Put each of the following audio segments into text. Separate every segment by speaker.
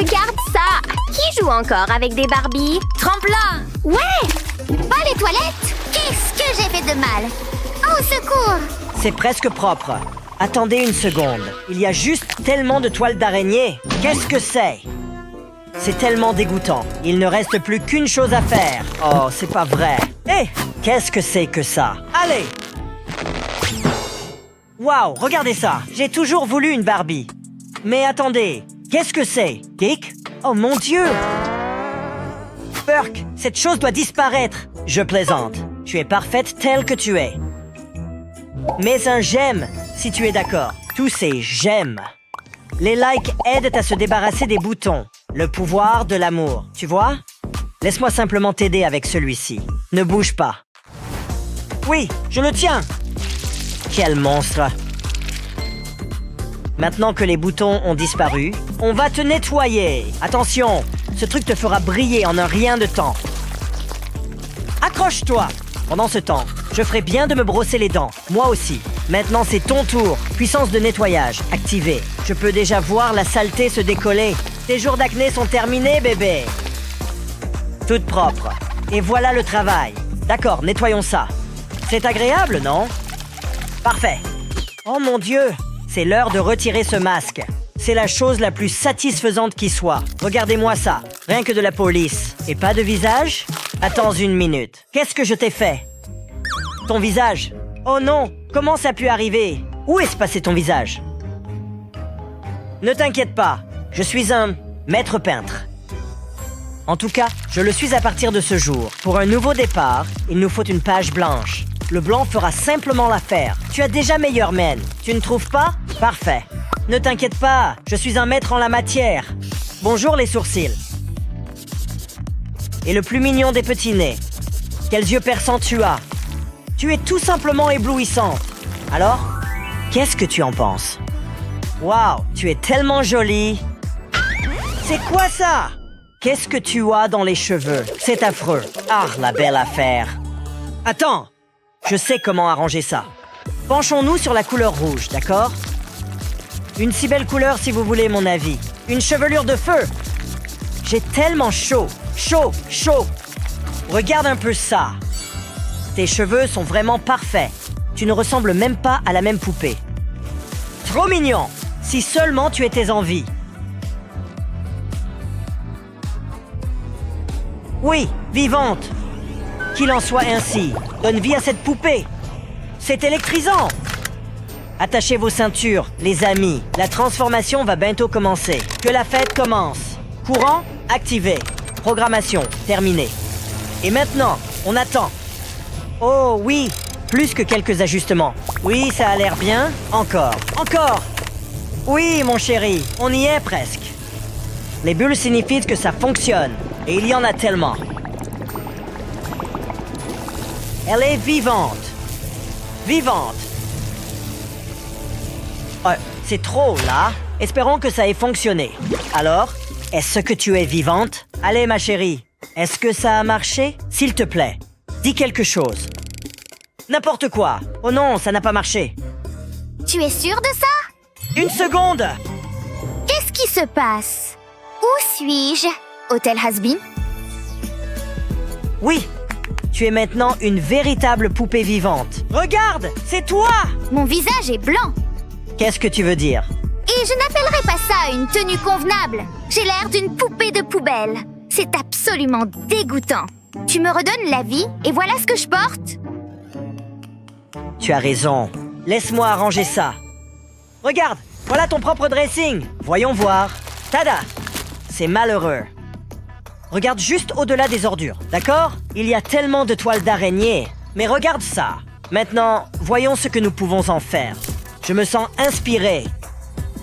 Speaker 1: regarde ça! Qui joue encore avec des Barbies?
Speaker 2: Tremplin!
Speaker 1: Ouais! Pas les toilettes! Qu'est-ce que j'ai fait de mal? Au secours!
Speaker 3: C'est presque propre. Attendez une seconde. Il y a juste tellement de toiles d'araignée. Qu'est-ce que c'est? C'est tellement dégoûtant. Il ne reste plus qu'une chose à faire. Oh, c'est pas vrai. Hé! Qu'est-ce que c'est que ça? Allez! Waouh, regardez ça! J'ai toujours voulu une Barbie. Mais attendez, qu'est-ce que c'est? Geek? Oh mon Dieu! Burke, cette chose doit disparaître. Je plaisante. Tu es parfaite telle que tu es. Mais un j'aime, si tu es d'accord. Tous ces j'aime. Les likes aident à se débarrasser des boutons. Le pouvoir de l'amour, tu vois? Laisse-moi simplement t'aider avec celui-ci. Ne bouge pas. Oui, je le tiens. Quel monstre. Maintenant que les boutons ont disparu, on va te nettoyer. Attention, ce truc te fera briller en un rien de temps. Accroche-toi. Pendant ce temps, je ferai bien de me brosser les dents. Moi aussi. Maintenant, c'est ton tour. Puissance de nettoyage activée. Je peux déjà voir la saleté se décoller. Tes jours d'acné sont terminés, bébé. Toute propre. Et voilà le travail. D'accord, nettoyons ça. C'est agréable, non? Parfait. Oh mon Dieu, c'est l'heure de retirer ce masque. C'est la chose la plus satisfaisante qui soit. Regardez-moi ça. Rien que de la police. Et pas de visage? Attends une minute. Qu'est-ce que je t'ai fait? Ton visage? Oh non, comment ça a pu arriver? Où est-ce passé ton visage? Ne t'inquiète pas, je suis un maître peintre. En tout cas, je le suis à partir de ce jour. Pour un nouveau départ, il nous faut une page blanche. Le blanc fera simplement l'affaire. Tu as déjà meilleur mène. Tu ne trouves pas? Parfait. Ne t'inquiète pas, je suis un maître en la matière. Bonjour les sourcils. Et le plus mignon des petits nez. Quels yeux perçants tu as. Tu es tout simplement éblouissante. Alors, qu'est-ce que tu en penses? Waouh, tu es tellement jolie. C'est quoi ça? Qu'est-ce que tu as dans les cheveux? C'est affreux. Ah, la belle affaire. Attends, je sais comment arranger ça. Penchons-nous sur la couleur rouge, d'accord? Une si belle couleur si vous voulez mon avis. Une chevelure de feu. J'ai tellement chaud, chaud, chaud. Regarde un peu ça. Tes cheveux sont vraiment parfaits. Tu ne ressembles même pas à la même poupée. Trop mignon. Si seulement tu étais en vie. Oui, vivante. Qu'il en soit ainsi. Donne vie à cette poupée. C'est électrisant. Attachez vos ceintures, les amis. La transformation va bientôt commencer. Que la fête commence. Courant, activé. Programmation, terminée. Et maintenant, on attend. Oh oui, plus que quelques ajustements. Oui, ça a l'air bien. Encore, encore. Oui, mon chéri, on y est presque. Les bulles signifient que ça fonctionne. Et il y en a tellement. Elle est vivante. Vivante. C'est trop, là. Espérons que ça ait fonctionné. Alors, est-ce que tu es vivante? Allez, ma chérie. Est-ce que ça a marché? S'il te plaît, dis quelque chose. N'importe quoi. Oh non, ça n'a pas marché.
Speaker 1: Tu es sûr de ça?
Speaker 3: Une seconde!
Speaker 1: Qu'est-ce qui se passe? Où suis-je? Hôtel Has-Been?
Speaker 3: Oui, tu es maintenant une véritable poupée vivante. Regarde, c'est toi!
Speaker 1: Mon visage est blanc.
Speaker 3: Qu'est-ce que tu veux dire?
Speaker 1: Et je n'appellerais pas ça une tenue convenable. J'ai l'air d'une poupée de poubelle. C'est absolument dégoûtant. Tu me redonnes la vie et voilà ce que je porte.
Speaker 3: Tu as raison. Laisse-moi arranger ça. Regarde, voilà ton propre dressing. Voyons voir. Tada! C'est malheureux. Regarde juste au-delà des ordures, d'accord? Il y a tellement de toiles d'araignée. Mais regarde ça. Maintenant, voyons ce que nous pouvons en faire. Je me sens inspiré.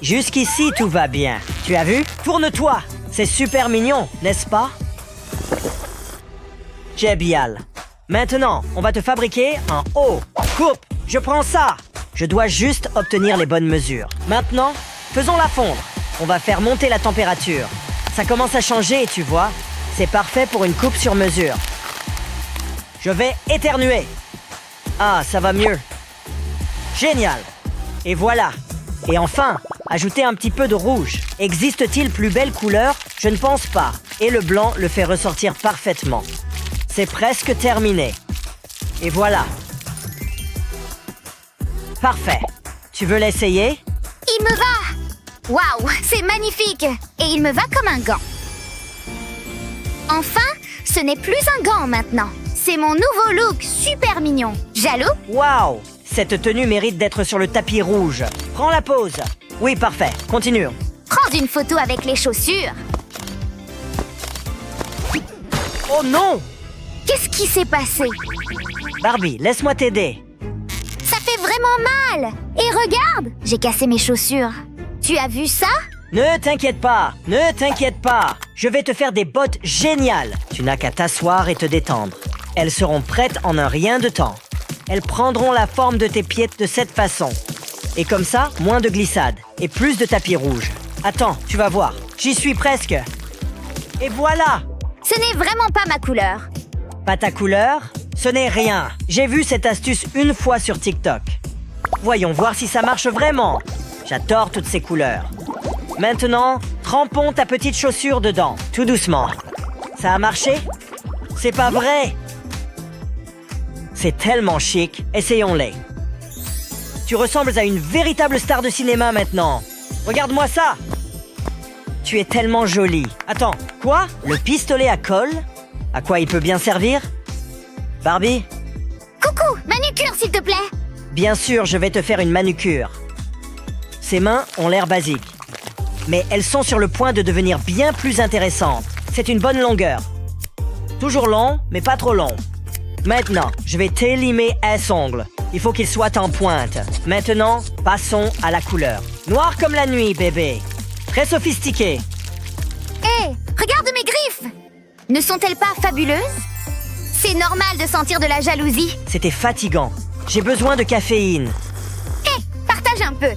Speaker 3: Jusqu'ici, tout va bien. Tu as vu? Tourne-toi. C'est super mignon, n'est-ce pas? Génial. Maintenant, on va te fabriquer un haut. Coupe, je prends ça. Je dois juste obtenir les bonnes mesures. Maintenant, faisons-la fondre. On va faire monter la température. Ça commence à changer, tu vois. C'est parfait pour une coupe sur mesure. Je vais éternuer. Ah, ça va mieux. Génial. Et voilà. Et enfin, ajouter un petit peu de rouge. Existe-t-il plus belle couleur? Je ne pense pas. Et le blanc le fait ressortir parfaitement. C'est presque terminé. Et voilà. Parfait. Tu veux l'essayer?
Speaker 1: Il me va! Waouh, c'est magnifique! Et il me va comme un gant. Enfin, ce n'est plus un gant maintenant. C'est mon nouveau look, super mignon. Jaloux?
Speaker 3: Waouh! Cette tenue mérite d'être sur le tapis rouge. Prends la pause. Oui, parfait. Continuons.
Speaker 1: Prends une photo avec les chaussures.
Speaker 3: Oh non!
Speaker 1: Qu'est-ce qui s'est passé?
Speaker 3: Barbie, laisse-moi t'aider.
Speaker 1: Ça fait vraiment mal! Et regarde, j'ai cassé mes chaussures. Tu as vu ça?
Speaker 3: Ne t'inquiète pas, ne t'inquiète pas. Je vais te faire des bottes géniales. Tu n'as qu'à t'asseoir et te détendre. Elles seront prêtes en un rien de temps. Elles prendront la forme de tes pieds de cette façon. Et comme ça, moins de glissade et plus de tapis rouge. Attends, tu vas voir. J'y suis presque. Et voilà!
Speaker 1: Ce n'est vraiment pas ma couleur.
Speaker 3: Pas ta couleur? Ce n'est rien. J'ai vu cette astuce une fois sur TikTok. Voyons voir si ça marche vraiment. J'adore toutes ces couleurs. Maintenant, trempons ta petite chaussure dedans, tout doucement. Ça a marché? C'est pas vrai! C'est tellement chic. Essayons-les. Tu ressembles à une véritable star de cinéma maintenant. Regarde-moi ça! Tu es tellement jolie. Attends, quoi? Le pistolet à colle? À quoi il peut bien servir? Barbie?
Speaker 1: Coucou, manucure s'il te plaît.
Speaker 3: Bien sûr, je vais te faire une manucure. Ces mains ont l'air basiques. Mais elles sont sur le point de devenir bien plus intéressantes. C'est une bonne longueur. Toujours long, mais pas trop long. Maintenant, je vais t'élimer S-ongles. Il faut qu'ils soient en pointe. Maintenant, passons à la couleur. Noir comme la nuit, bébé. Très sophistiqué.
Speaker 1: Hé, regarde mes griffes! Ne sont-elles pas fabuleuses? C'est normal de sentir de la jalousie.
Speaker 3: C'était fatigant. J'ai besoin de caféine.
Speaker 1: Hé, partage un peu.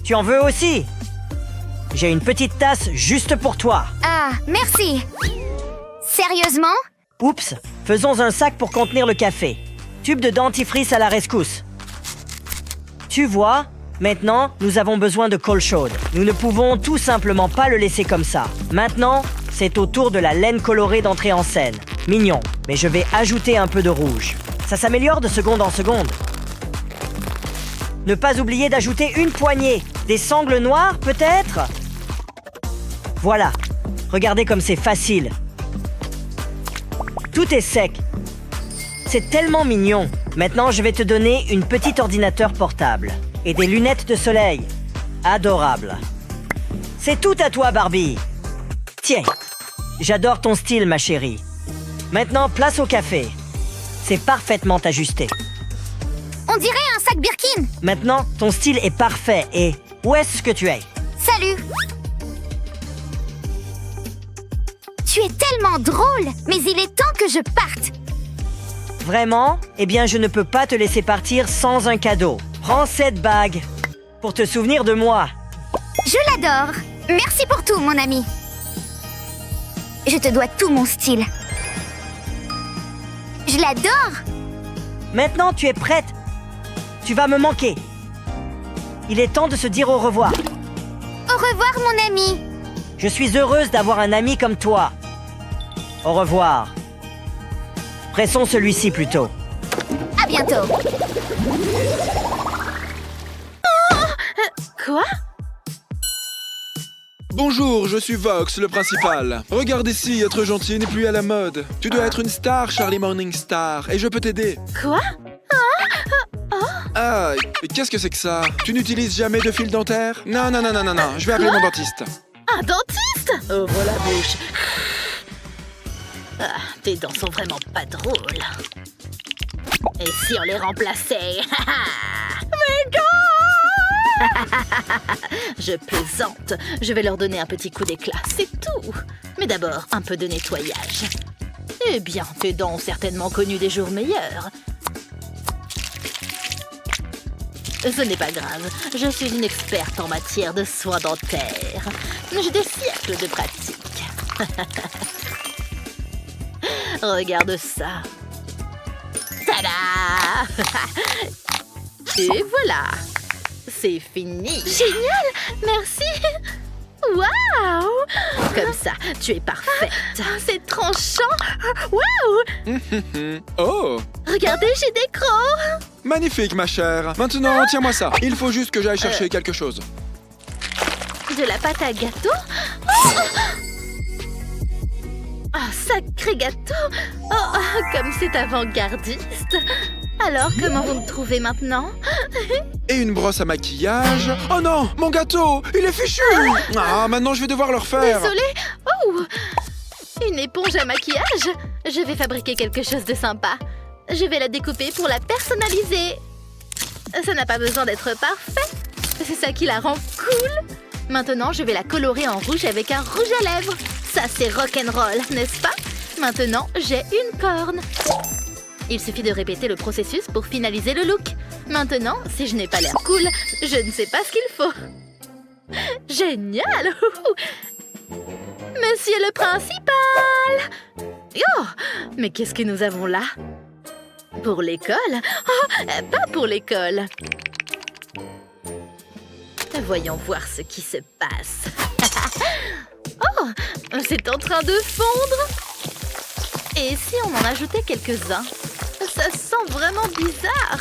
Speaker 3: Tu en veux aussi? J'ai une petite tasse juste pour toi.
Speaker 1: Ah, merci. Sérieusement?
Speaker 3: Oups, faisons un sac pour contenir le café. Tube de dentifrice à la rescousse. Tu vois, maintenant, nous avons besoin de colle chaude. Nous ne pouvons tout simplement pas le laisser comme ça. Maintenant, c'est au tour de la laine colorée d'entrer en scène. Mignon, mais je vais ajouter un peu de rouge. Ça s'améliore de seconde en seconde. Ne pas oublier d'ajouter une poignée. Des sangles noires, peut-être? Voilà. Regardez comme c'est facile. Tout est sec. C'est tellement mignon. Maintenant, je vais te donner une petite ordinateur portable. Et des lunettes de soleil. Adorable. C'est tout à toi, Barbie. Tiens. J'adore ton style, ma chérie. Maintenant, place au café. C'est parfaitement ajusté.
Speaker 1: On dirait un sac Birkin.
Speaker 3: Maintenant, ton style est parfait et... Où est-ce que tu es?
Speaker 1: Salut. Tu es tellement drôle, mais il est temps que je parte.
Speaker 3: Vraiment? Eh bien, je ne peux pas te laisser partir sans un cadeau. Prends cette bague pour te souvenir de moi.
Speaker 1: Je l'adore. Merci pour tout, mon ami. Je te dois tout mon style. Je l'adore.
Speaker 3: Maintenant, tu es prête. Tu vas me manquer. Il est temps de se dire au revoir.
Speaker 1: Au revoir, mon ami.
Speaker 3: Je suis heureuse d'avoir un ami comme toi. Au revoir. Pressons celui-ci plutôt.
Speaker 1: À bientôt.
Speaker 2: Quoi?
Speaker 4: Bonjour, je suis Vox, le principal. Regarde ici, être gentil n'est plus à la mode. Tu dois être une star, Charlie Morningstar, et je peux t'aider.
Speaker 2: Quoi?
Speaker 4: Ah, qu'est-ce que c'est que ça? Tu n'utilises jamais de fil dentaire? Non, non, non, non, non, non, je vais appeler mon dentiste.
Speaker 2: Un dentiste? Ouvre la bouche. Ah, tes dents sont vraiment pas drôles. Et si on les remplaçait? Mes dents! Je plaisante. Je vais leur donner un petit coup d'éclat, c'est tout. Mais d'abord, un peu de nettoyage. Eh bien, tes dents ont certainement connu des jours meilleurs. Ce n'est pas grave, je suis une experte en matière de soins dentaires. J'ai des siècles de pratique. Regarde ça. Tada! Et voilà! c'est fini.
Speaker 1: Génial! Merci! Waouh!
Speaker 2: Comme ça, tu es parfaite.
Speaker 1: C'est tranchant! Waouh!
Speaker 4: Oh!
Speaker 1: Regardez, j'ai des crocs!
Speaker 4: Magnifique, ma chère. Maintenant, tiens-moi ça. Il faut juste que j'aille chercher quelque chose.
Speaker 1: De la pâte à gâteau? Oh! Ah, sacré gâteau! Oh, comme c'est avant-gardiste! Alors, comment vous me trouvez maintenant?
Speaker 4: Et une brosse à maquillage. Oh non, mon gâteau, il est fichu. Ah, maintenant je vais devoir le refaire.
Speaker 1: Désolée! Oh! Une éponge à maquillage? Je vais fabriquer quelque chose de sympa. Je vais la découper pour la personnaliser. Ça n'a pas besoin d'être parfait. C'est ça qui la rend cool. Maintenant, je vais la colorer en rouge avec un rouge à lèvres. Ça, c'est rock'n'roll, n'est-ce pas? Maintenant, j'ai une corne. Il suffit de répéter le processus pour finaliser le look. Maintenant, si je n'ai pas l'air cool, je ne sais pas ce qu'il faut. Génial! Monsieur le principal! Oh! Mais qu'est-ce que nous avons là? Pour l'école? Oh, pas pour l'école. Voyons voir ce qui se passe. Oh! C'est en train de fondre! Et si on en ajoutait quelques-uns? Ça sent vraiment bizarre.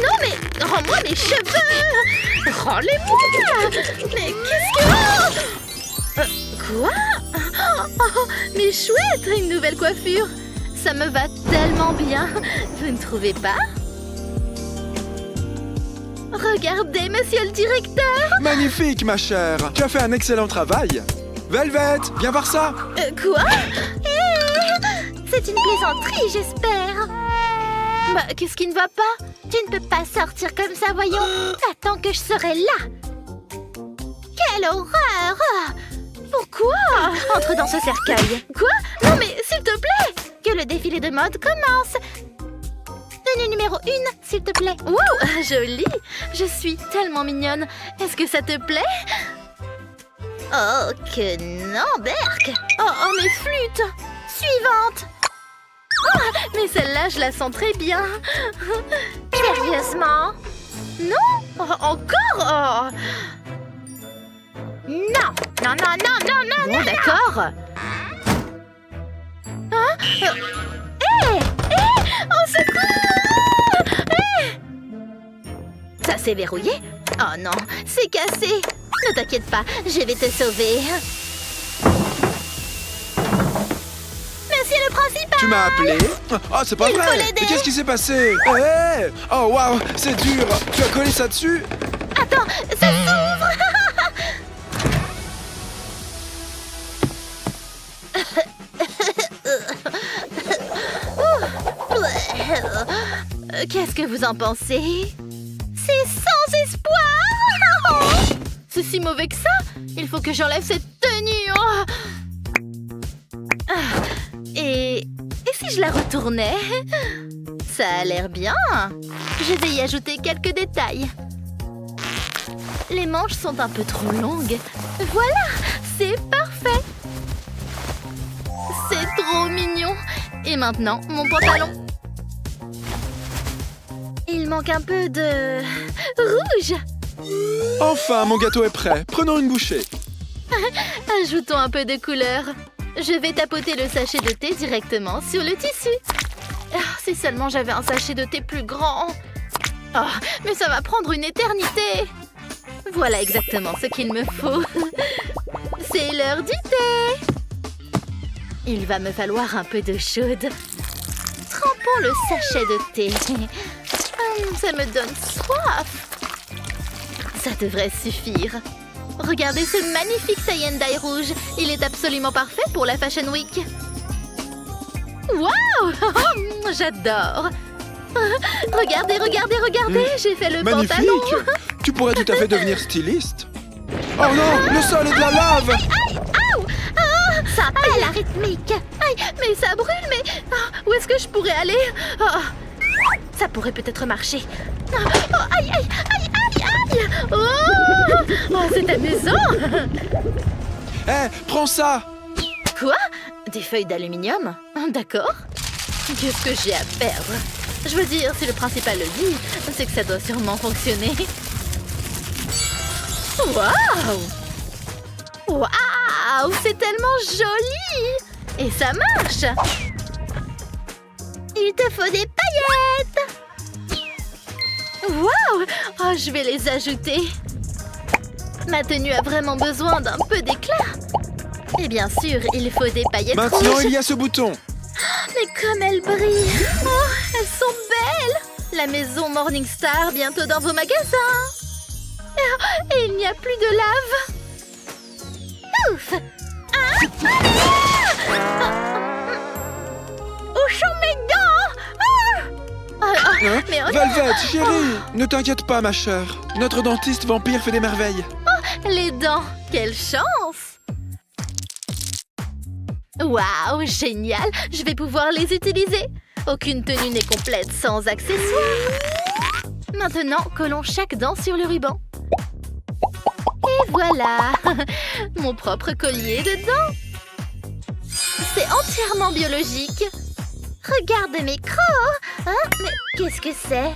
Speaker 1: Non mais, rends-moi mes cheveux! Rends-les-moi! Mais qu'est-ce que... Quoi? Oh, mais chouette, une nouvelle coiffure! Ça me va tellement bien, vous ne trouvez pas? Regardez, monsieur le directeur!
Speaker 4: Magnifique, ma chère. Tu as fait un excellent travail. Velvet, viens voir ça.
Speaker 1: Quoi? C'est une plaisanterie, j'espère. Bah, qu'est-ce qui ne va pas? Tu ne peux pas sortir comme ça, voyons. Attends que je serai là. Quelle horreur! Pourquoi? Entre dans ce cercueil. Quoi? Non mais, s'il te plaît! Que le défilé de mode commence. Tenue numéro 1, s'il te plaît. Wow, jolie. Je suis tellement mignonne. Est-ce que ça te plaît? Oh, que non, Berk. Oh, mes flûtes. Suivante. Oh, mais celle-là, je la sens très bien. Sérieusement? Non? Oh, encore? Oh. Non. Non, non, non, non, non, non. D'accord. Hein? Au secours! Ça s'est verrouillé? Oh non, c'est cassé. Ne t'inquiète pas, je vais te sauver. Monsieur le principal!
Speaker 4: Tu m'as appelé? Oh, c'est pas
Speaker 1: Il faut
Speaker 4: vrai.
Speaker 1: l'aider.
Speaker 4: Mais qu'est-ce qui s'est passé? Hé! Oh, waouh, c'est dur. Tu as collé ça dessus?
Speaker 1: Attends, ça s'ouvre! Qu'est-ce que vous en pensez? C'est sans espoir! C'est si mauvais que ça? Il faut que j'enlève cette tenue! Et si je la retournais? Ça a l'air bien! Je vais y ajouter quelques détails. Les manches sont un peu trop longues. Voilà! C'est parfait! C'est trop mignon! Et maintenant, mon pantalon. Il manque un peu de... rouge!
Speaker 4: Enfin, mon gâteau est prêt. Prenons une bouchée.
Speaker 1: Ajoutons un peu de couleur. Je vais tapoter le sachet de thé directement sur le tissu. Oh, si seulement j'avais un sachet de thé plus grand. Oh, mais ça va prendre une éternité. Voilà exactement ce qu'il me faut. C'est l'heure du thé. Il va me falloir un peu d'eau chaude. Trempons le sachet de thé. Ça me donne soif. Ça devrait suffire. Regardez ce magnifique tie-and-dye rouge. Il est absolument parfait pour la Fashion Week. Waouh! J'adore. Regardez, regardez, regardez. J'ai fait le
Speaker 4: Magnifique.
Speaker 1: pantalon.
Speaker 4: Tu pourrais tout à fait devenir styliste. Oh non, le sol est de la lave.
Speaker 1: Aïe! Aouh! Ah, ça n'a pas la rythmique. Aïe, mais ça brûle, mais... où est-ce que je pourrais aller? Ça pourrait peut-être marcher. Aïe, aïe, aïe, aïe, aïe! Oh, c'est amusant.
Speaker 4: Hé, prends ça.
Speaker 1: Quoi? Des feuilles d'aluminium? D'accord. Qu'est-ce que j'ai à perdre? Je veux dire, si le principal le dit, c'est que ça doit sûrement fonctionner. Waouh! Waouh! C'est tellement joli! Et ça marche! Il te faut des paillettes! Waouh! Oh, je vais les ajouter. Ma tenue a vraiment besoin d'un peu d'éclat. Et bien sûr, il faut des paillettes
Speaker 4: Maintenant,
Speaker 1: rouges.
Speaker 4: il y a ce bouton.
Speaker 1: Mais comme elles brillent! Oh, elles sont belles! La maison Morningstar, bientôt dans vos magasins! Oh, et il n'y a plus de lave! Ouf! Où sont mes dents? Mais oh,
Speaker 4: Velvet, chérie, ne t'inquiète pas, ma chère. Notre dentiste vampire fait des merveilles.
Speaker 1: les dents! Quelle chance! Waouh, génial! Je vais pouvoir les utiliser! Aucune tenue n'est complète sans accessoires! Maintenant, collons chaque dent sur le ruban. Et voilà! Mon propre collier de dents! C'est entièrement biologique! Regarde mes crocs! Hein? Mais qu'est-ce que c'est?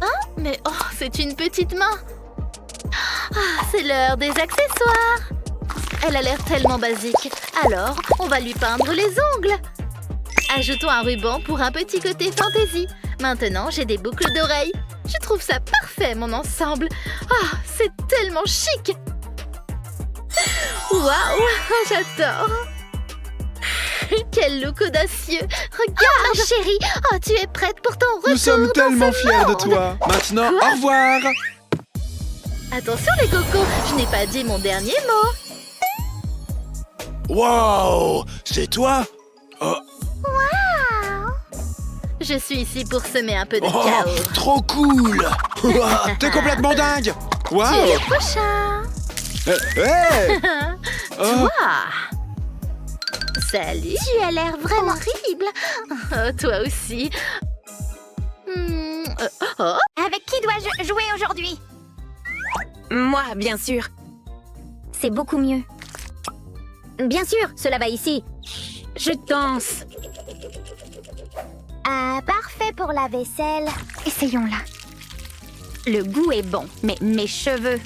Speaker 1: Hein? Mais oh, c'est une petite main! Ah, c'est l'heure des accessoires! Elle a l'air tellement basique. Alors, on va lui peindre les ongles. Ajoutons un ruban pour un petit côté fantaisie. Maintenant, j'ai des boucles d'oreilles. Je trouve ça parfait, mon ensemble. Ah, c'est tellement chic. Waouh, j'adore. Quel look audacieux. Regarde, chérie. Oh, tu es prête pour ton retour.
Speaker 4: Nous sommes
Speaker 1: dans
Speaker 4: tellement
Speaker 1: ce
Speaker 4: fiers de
Speaker 1: monde.
Speaker 4: toi. Maintenant,
Speaker 1: Quoi?
Speaker 4: au revoir.
Speaker 1: Attention les cocos, je n'ai pas dit mon dernier mot.
Speaker 4: Wow, c'est toi? Oh,
Speaker 1: Je suis ici pour semer un peu de
Speaker 4: oh,
Speaker 1: chaos.
Speaker 4: trop cool. T'es complètement dingue.
Speaker 1: Tu
Speaker 4: Wow.
Speaker 1: es le prochain.
Speaker 4: Hey. Oh,
Speaker 1: Salut. Tu as l'air vraiment horrible. Oh, toi aussi. Oh,
Speaker 5: Avec qui dois-je jouer aujourd'hui?
Speaker 2: Moi, bien sûr.
Speaker 5: C'est beaucoup mieux. Bien sûr, cela va ici.
Speaker 2: Je danse.
Speaker 5: Ah, parfait pour la vaisselle. Essayons-la.
Speaker 2: Le goût est bon, mais mes cheveux.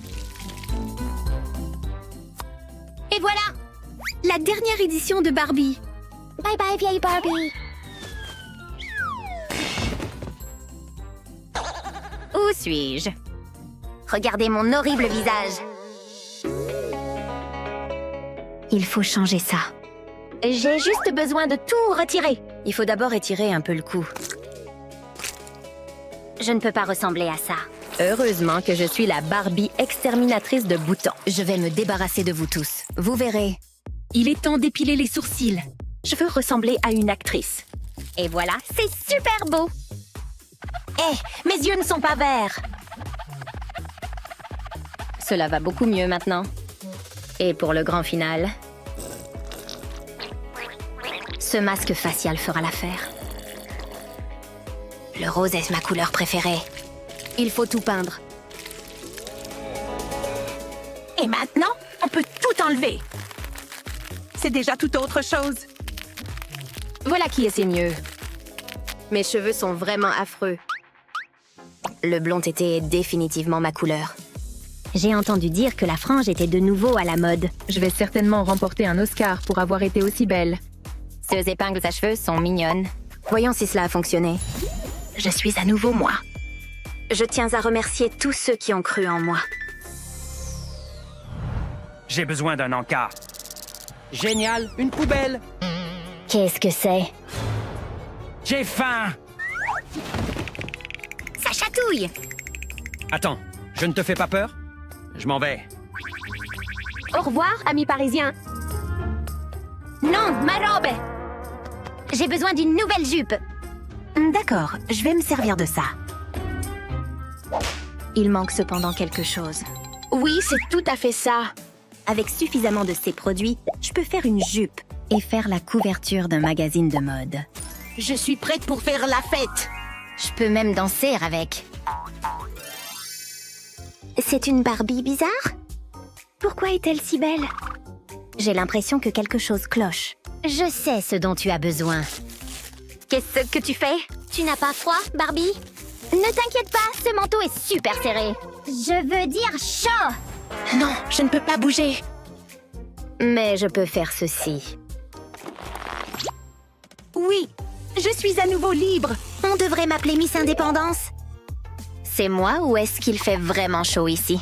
Speaker 2: Et voilà! La dernière édition de Barbie.
Speaker 5: Bye bye, vieille Barbie.
Speaker 2: Où suis-je?
Speaker 5: Regardez mon horrible visage. Il faut changer ça. J'ai juste besoin de tout retirer.
Speaker 2: Il faut d'abord étirer un peu le cou.
Speaker 5: Je ne peux pas ressembler à ça.
Speaker 2: Heureusement que je suis la Barbie exterminatrice de boutons. Je vais me débarrasser de vous tous. Vous verrez. Il est temps d'épiler les sourcils. Je veux ressembler à une actrice.
Speaker 5: Et voilà, c'est super beau.
Speaker 2: Hé, mes yeux ne sont pas verts. Cela va beaucoup mieux maintenant. Et pour le grand final, ce masque facial fera l'affaire. Le rose est ma couleur préférée. Il faut tout peindre.
Speaker 6: Et maintenant, on peut tout enlever. C'est déjà tout autre chose.
Speaker 2: Voilà qui est mieux. Mes cheveux sont vraiment affreux. Le blond été est définitivement ma couleur.
Speaker 5: J'ai entendu dire que la frange était de nouveau à la mode.
Speaker 7: Je vais certainement remporter un Oscar pour avoir été aussi belle.
Speaker 2: Ces épingles à cheveux sont mignonnes. Voyons si cela a fonctionné.
Speaker 6: Je suis à nouveau moi.
Speaker 2: Je tiens à remercier tous ceux qui ont cru en moi.
Speaker 8: J'ai besoin d'un encart. Génial, une poubelle.
Speaker 5: Qu'est-ce que c'est?
Speaker 8: J'ai faim.
Speaker 5: Ça chatouille!
Speaker 8: Attends, je ne te fais pas peur? Je m'en vais.
Speaker 5: Au revoir, amis parisiens. Non, ma robe! J'ai besoin d'une nouvelle jupe.
Speaker 2: D'accord, je vais me servir de ça. Il manque cependant quelque chose.
Speaker 6: Oui, c'est tout à fait ça.
Speaker 2: Avec suffisamment de ces produits, je peux faire une jupe et faire la couverture d'un magazine de mode.
Speaker 6: Je suis prête pour faire la fête.
Speaker 5: Je peux même danser avec. C'est une Barbie bizarre? Pourquoi est-elle si belle? J'ai l'impression que quelque chose cloche. Je sais ce dont tu as besoin. Qu'est-ce que tu fais? Tu n'as pas froid, Barbie? Ne t'inquiète pas, ce manteau est super serré. Je veux dire chaud.
Speaker 6: Non, je ne peux pas bouger.
Speaker 5: Mais je peux faire ceci.
Speaker 6: Oui, je suis à nouveau libre.
Speaker 5: On devrait m'appeler Miss Indépendance. C'est moi ou est-ce qu'il fait vraiment chaud ici?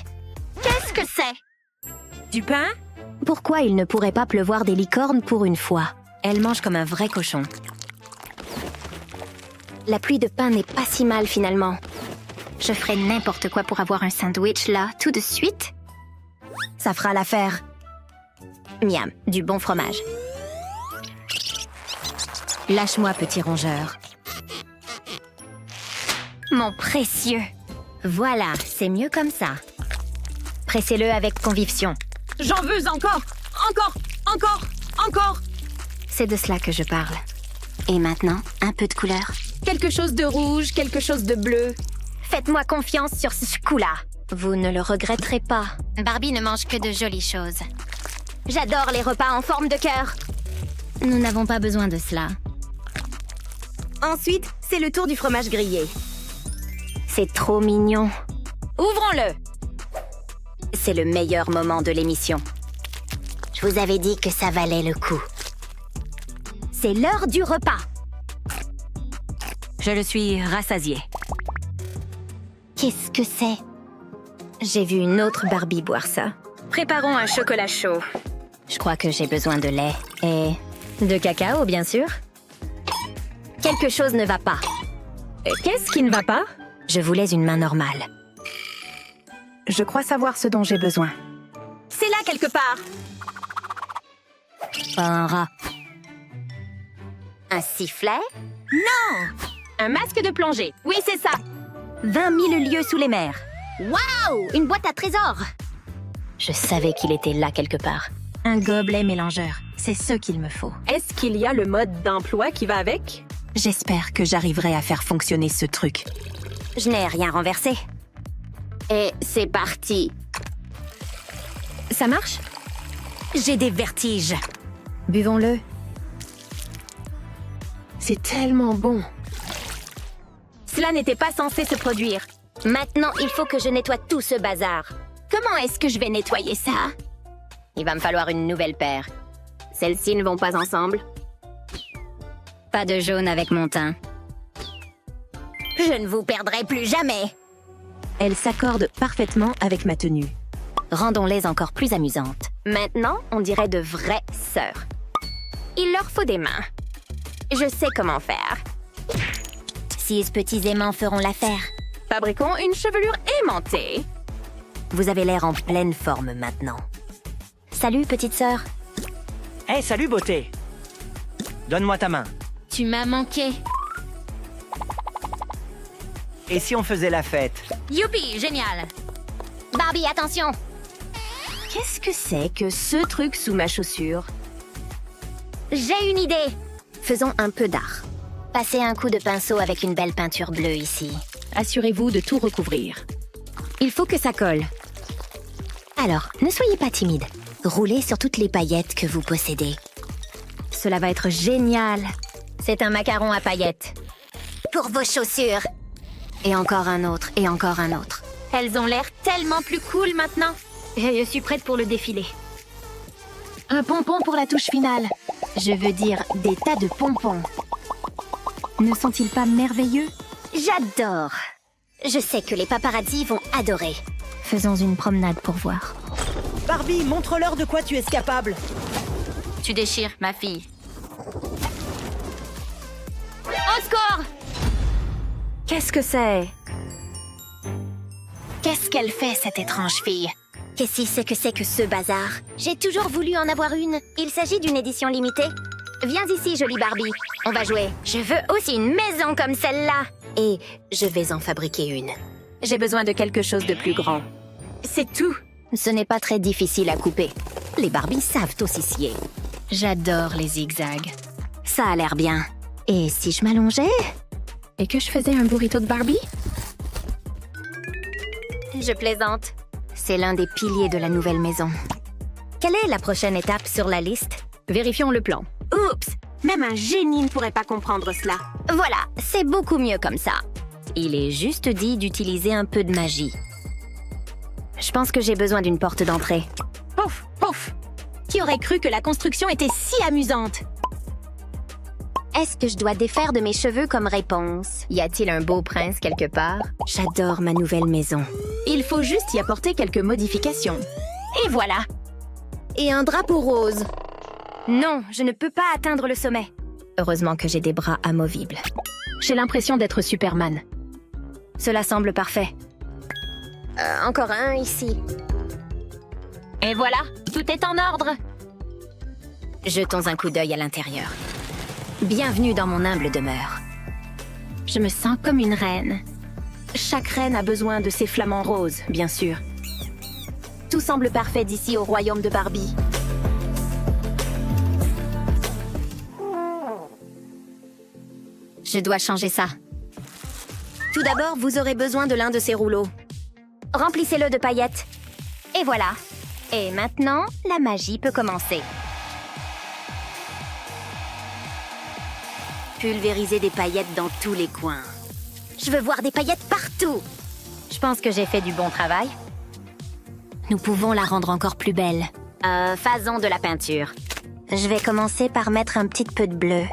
Speaker 5: Qu'est-ce que c'est?
Speaker 6: Du pain?
Speaker 5: Pourquoi il ne pourrait pas pleuvoir des licornes pour une fois? Elle mange comme un vrai cochon. La pluie de pain n'est pas si mal finalement. Je ferai n'importe quoi pour avoir un sandwich là, tout de suite. Ça fera l'affaire. Miam, du bon fromage. Lâche-moi, petit rongeur. Mon précieux. Voilà, c'est mieux comme ça. Pressez-le avec conviction.
Speaker 6: J'en veux encore. Encore.
Speaker 5: C'est de cela que je parle. Et maintenant, un peu de couleur.
Speaker 6: Quelque chose de rouge, quelque chose de bleu.
Speaker 5: Faites-moi confiance sur ce coup-là. Vous ne le regretterez pas. Barbie ne mange que de jolies choses. J'adore les repas en forme de cœur. Nous n'avons pas besoin de cela. Ensuite, c'est le tour du fromage grillé. C'est trop mignon. Ouvrons-le. C'est le meilleur moment de l'émission. Je vous avais dit que ça valait le coup. C'est l'heure du repas. Je le suis rassasiée. Qu'est-ce que c'est? J'ai vu une autre Barbie boire ça. Préparons un chocolat chaud. Je crois que j'ai besoin de lait. Et de cacao, bien sûr. Quelque chose ne va pas.
Speaker 6: Qu'est-ce qui ne va pas?
Speaker 5: Je voulais une main normale.
Speaker 6: Je crois savoir ce dont j'ai besoin. C'est là quelque part.
Speaker 5: Pas un rat. Un sifflet?
Speaker 6: Un masque de plongée. Oui, c'est ça.
Speaker 5: 20 000 lieues sous les mers. Waouh! Une boîte à trésors! Je savais qu'il était là quelque part. Un gobelet mélangeur. C'est ce qu'il me faut.
Speaker 6: Est-ce qu'il y a le mode d'emploi qui va avec?
Speaker 5: J'espère que j'arriverai à faire fonctionner ce truc. Je n'ai rien renversé. Et c'est parti. Ça marche? J'ai des vertiges. Buvons-le.
Speaker 6: C'est tellement bon.
Speaker 5: Cela n'était pas censé se produire. Maintenant, il faut que je nettoie tout ce bazar. Comment est-ce que je vais nettoyer ça? Il va me falloir une nouvelle paire. Celles-ci ne vont pas ensemble. Pas de jaune avec mon teint. Je ne vous perdrai plus jamais.
Speaker 6: Elle s'accorde parfaitement avec ma tenue.
Speaker 5: Rendons-les encore plus amusantes. Maintenant, on dirait de vraies sœurs. Il leur faut des mains. Je sais comment faire. 6 petits aimants feront l'affaire.
Speaker 6: Fabriquons une chevelure aimantée.
Speaker 5: Vous avez l'air en pleine forme maintenant. Salut, petite sœur.
Speaker 3: Hey, salut, beauté. Donne-moi ta main.
Speaker 5: Tu m'as manqué.
Speaker 3: Et si on faisait la fête?
Speaker 5: Youpi, génial. Barbie, attention.
Speaker 6: Qu'est-ce que c'est que ce truc sous ma chaussure?
Speaker 5: J'ai une idée. Faisons un peu d'art. Passez un coup de pinceau avec une belle peinture bleue ici.
Speaker 6: Assurez-vous de tout recouvrir.
Speaker 5: Il faut que ça colle. Alors, ne soyez pas timide. Roulez sur toutes les paillettes que vous possédez. Cela va être génial. C'est un macaron à paillettes. Pour vos chaussures. Et encore un autre, et encore un autre. Elles ont l'air tellement plus cool maintenant. Je suis prête pour le défilé.
Speaker 6: Un pompon pour la touche finale.
Speaker 5: Je veux dire des tas de pompons. Ne sont-ils pas merveilleux? J'adore. Je sais que les paparazzis vont adorer. Faisons une promenade pour voir.
Speaker 3: Barbie, montre-leur de quoi tu es capable.
Speaker 5: Tu déchires, ma fille. Au secours! Qu'est-ce que c'est? Qu'est-ce qu'elle fait, cette étrange fille? Qu'est-ce que c'est que ce bazar? J'ai toujours voulu en avoir une. Il s'agit d'une édition limitée. Viens ici, jolie Barbie. On va jouer. Je veux aussi une maison comme celle-là. Et je vais en fabriquer une.
Speaker 6: J'ai besoin de quelque chose de plus grand. C'est tout.
Speaker 5: Ce n'est pas très difficile à couper. Les Barbies savent aussi scier. J'adore les zigzags. Ça a l'air bien. Et si je m'allongeais?
Speaker 6: Et que je faisais un burrito de Barbie?
Speaker 5: Je plaisante. C'est l'un des piliers de la nouvelle maison. Quelle est la prochaine étape sur la liste?
Speaker 7: Vérifions le plan.
Speaker 6: Oups! Même un génie ne pourrait pas comprendre cela.
Speaker 5: Voilà, c'est beaucoup mieux comme ça. Il est juste dit d'utiliser un peu de magie. Je pense que j'ai besoin d'une porte d'entrée.
Speaker 6: Pouf! Pouf! Qui aurait cru que la construction était si amusante?
Speaker 5: Est-ce que je dois défaire de mes cheveux comme réponse?
Speaker 7: Y a-t-il un beau prince quelque part?
Speaker 5: J'adore ma nouvelle maison.
Speaker 6: Il faut juste y apporter quelques modifications. Et voilà!
Speaker 5: Et un drapeau rose. Non, je ne peux pas atteindre le sommet. Heureusement que j'ai des bras amovibles.
Speaker 7: J'ai l'impression d'être Superman.
Speaker 5: Cela semble parfait. Encore un ici.
Speaker 6: Et voilà! Tout est en ordre!
Speaker 5: Jetons un coup d'œil à l'intérieur. Bienvenue dans mon humble demeure.
Speaker 6: Je me sens comme une reine. Chaque reine a besoin de ses flamants roses, bien sûr. Tout semble parfait d'ici au royaume de Barbie.
Speaker 5: Je dois changer ça. Tout d'abord, vous aurez besoin de l'un de ces rouleaux. Remplissez-le de paillettes. Et voilà. Et maintenant, la magie peut commencer. Pulvériser des paillettes dans tous les coins. Je veux voir des paillettes partout. Je pense que j'ai fait du bon travail. Nous pouvons la rendre encore plus belle. Faisons de la peinture. Je vais commencer par mettre un petit peu de bleu.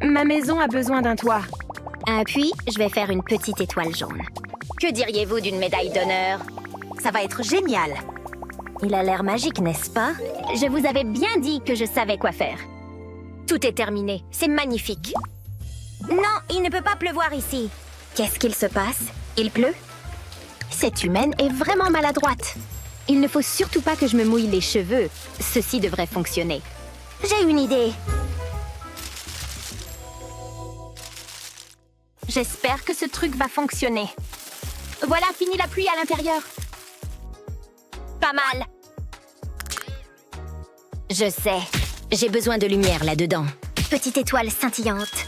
Speaker 6: Ma maison a besoin d'un toit.
Speaker 5: Puis, je vais faire une petite étoile jaune. Que diriez-vous d'une médaille d'honneur?
Speaker 6: Ça va être génial.
Speaker 5: Il a l'air magique, n'est-ce pas? Je vous avais bien dit que je savais quoi faire. Tout est terminé. C'est magnifique. Non, il ne peut pas pleuvoir ici. Qu'est-ce qu'il se passe? Il pleut?
Speaker 6: Cette humaine est vraiment maladroite.
Speaker 5: Il ne faut surtout pas que je me mouille les cheveux. Ceci devrait fonctionner. J'ai une idée.
Speaker 6: J'espère que ce truc va fonctionner. Voilà, fini la pluie à l'intérieur.
Speaker 5: Pas mal. Je sais. J'ai besoin de lumière là-dedans. Petite étoile scintillante.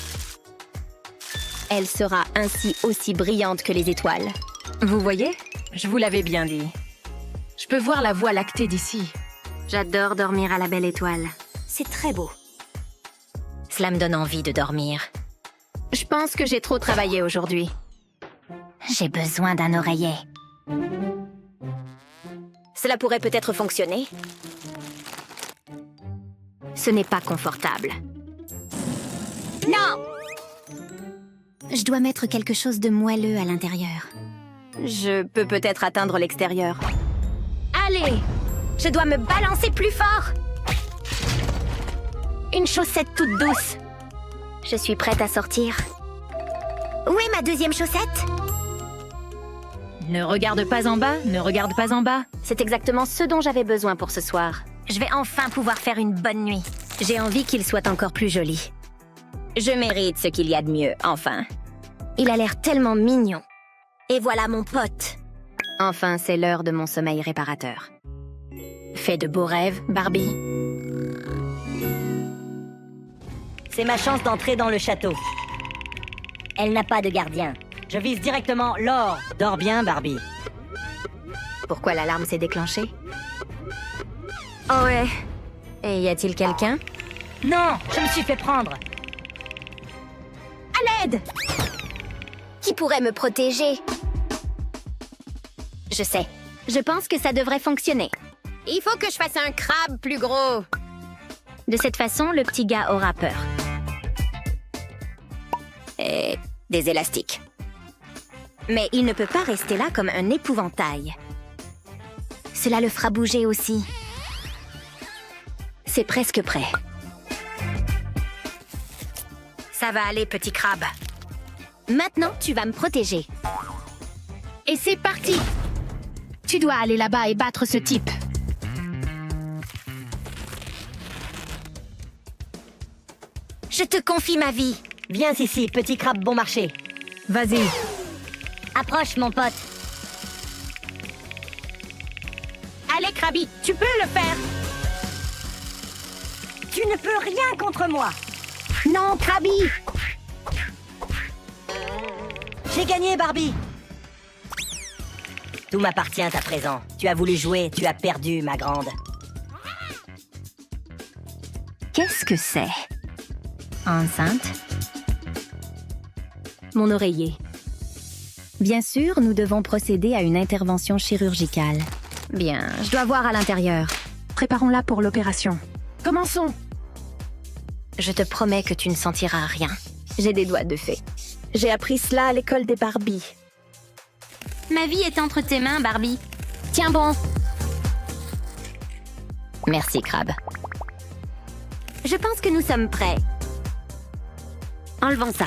Speaker 7: Elle sera ainsi aussi brillante que les étoiles. Vous voyez? Je vous l'avais bien dit. Je peux voir la voie lactée d'ici.
Speaker 5: J'adore dormir à la belle étoile. C'est très beau. Cela me donne envie de dormir.
Speaker 7: Je pense que j'ai trop travaillé aujourd'hui.
Speaker 5: J'ai besoin d'un oreiller. Cela pourrait peut-être fonctionner. Ce n'est pas confortable. Non! Je dois mettre quelque chose de moelleux à l'intérieur.
Speaker 7: Je peux peut-être atteindre l'extérieur.
Speaker 5: Allez! Je dois me balancer plus fort! Une chaussette toute douce. Je suis prête à sortir. Où est ma deuxième chaussette?
Speaker 7: Ne regarde pas en bas, ne regarde pas en bas.
Speaker 5: C'est exactement ce dont j'avais besoin pour ce soir. Je vais enfin pouvoir faire une bonne nuit. J'ai envie qu'il soit encore plus joli. Je mérite ce qu'il y a de mieux, enfin. Il a l'air tellement mignon. Et voilà mon pote.
Speaker 7: Enfin, c'est l'heure de mon sommeil réparateur.
Speaker 5: Fais de beaux rêves, Barbie.
Speaker 3: C'est ma chance d'entrer dans le château.
Speaker 5: Elle n'a pas de gardien.
Speaker 3: Je vise directement l'or. Dors bien, Barbie.
Speaker 7: Pourquoi l'alarme s'est déclenchée?
Speaker 5: Oh ouais. Et y a-t-il quelqu'un?
Speaker 3: Non, je me suis fait prendre.
Speaker 5: À l'aide! Qui pourrait me protéger? Je sais. Je pense que ça devrait fonctionner. Il faut que je fasse un crabe plus gros. De cette façon, le petit gars aura peur. Et des élastiques. Mais il ne peut pas rester là comme un épouvantail. Cela le fera bouger aussi. C'est presque prêt. Ça va aller, petit crabe. Maintenant, tu vas me protéger.
Speaker 6: Et c'est parti! Tu dois aller là-bas et battre ce type.
Speaker 5: Je te confie ma vie.
Speaker 3: Viens ici, petit crabe bon marché.
Speaker 7: Vas-y.
Speaker 5: Approche, mon pote.
Speaker 6: Allez, Krabi, tu peux le faire!
Speaker 3: Tu ne peux rien contre moi.
Speaker 6: Non, Krabi!
Speaker 3: J'ai gagné, Barbie. Tout m'appartient à présent. Tu as voulu jouer, tu as perdu, ma grande.
Speaker 5: Qu'est-ce que c'est? Enceinte?
Speaker 6: Mon oreiller. Bien sûr, nous devons procéder à une intervention chirurgicale.
Speaker 5: Bien, je dois voir à l'intérieur.
Speaker 6: Préparons-la pour l'opération. Commençons.
Speaker 5: Je te promets que tu ne sentiras rien.
Speaker 6: J'ai des doigts de fée. J'ai appris cela à l'école des Barbie.
Speaker 5: Ma vie est entre tes mains, Barbie. Tiens bon. Merci, Crabe. Je pense que nous sommes prêts. Enlevons ça.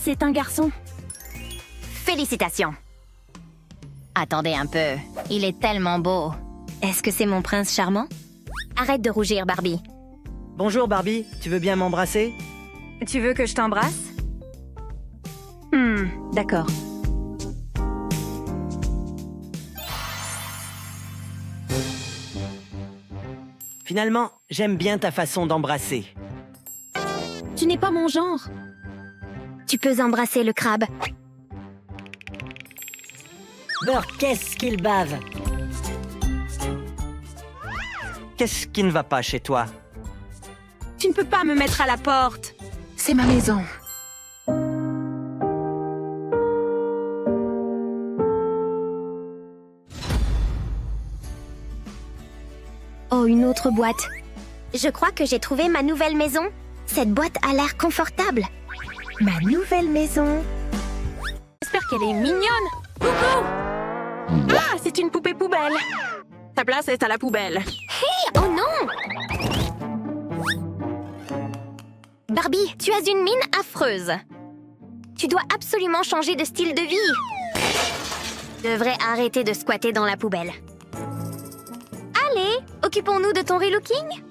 Speaker 6: C'est un garçon.
Speaker 5: Félicitations. Attendez un peu. Il est tellement beau. Est-ce que c'est mon prince charmant? Arrête de rougir, Barbie.
Speaker 3: Bonjour Barbie, tu veux bien m'embrasser?
Speaker 6: Tu veux que je t'embrasse? D'accord.
Speaker 3: Finalement, j'aime bien ta façon d'embrasser.
Speaker 6: Tu n'es pas mon genre.
Speaker 5: Tu peux embrasser le crabe.
Speaker 3: Beurre, qu'est-ce qu'il bave? Qu'est-ce qui ne va pas chez toi?
Speaker 6: Tu ne peux pas me mettre à la porte. C'est ma maison.
Speaker 5: Oh, une autre boîte. Je crois que j'ai trouvé ma nouvelle maison. Cette boîte a l'air confortable. Ma nouvelle maison.
Speaker 6: J'espère qu'elle est mignonne. Coucou! Ah, c'est une poupée poubelle. Ta place est à la poubelle.
Speaker 5: Oh non! Barbie, tu as une mine affreuse. Tu dois absolument changer de style de vie. Tu devrais arrêter de squatter dans la poubelle. Allez, occupons-nous de ton relooking.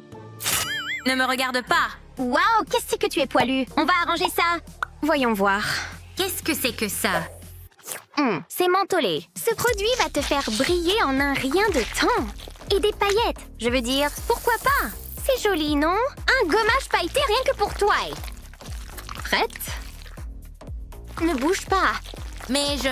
Speaker 7: Ne me regarde pas.
Speaker 5: Waouh, qu'est-ce que tu es poilu. On va arranger ça. Voyons voir.
Speaker 7: Qu'est-ce que c'est que ça?
Speaker 5: C'est mentholé. Ce produit va te faire briller en un rien de temps. Et des paillettes. Je veux dire, pourquoi pas? C'est joli, non? Un gommage pailleté rien que pour toi. Prête? Ne bouge pas.
Speaker 7: Mais je...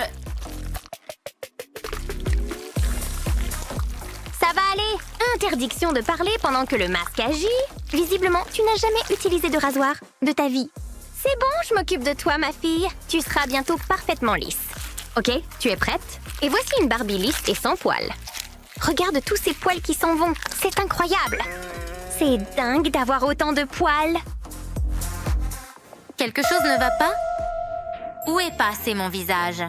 Speaker 5: Ça va aller. Interdiction de parler pendant que le masque agit. Visiblement, tu n'as jamais utilisé de rasoir de ta vie. C'est bon, je m'occupe de toi, ma fille. Tu seras bientôt parfaitement lisse. Ok, tu es prête? Et voici une Barbie lisse et sans poils. Regarde tous ces poils qui s'en vont. C'est incroyable. C'est dingue d'avoir autant de poils.
Speaker 7: Quelque chose ne va pas? Où est passé mon visage?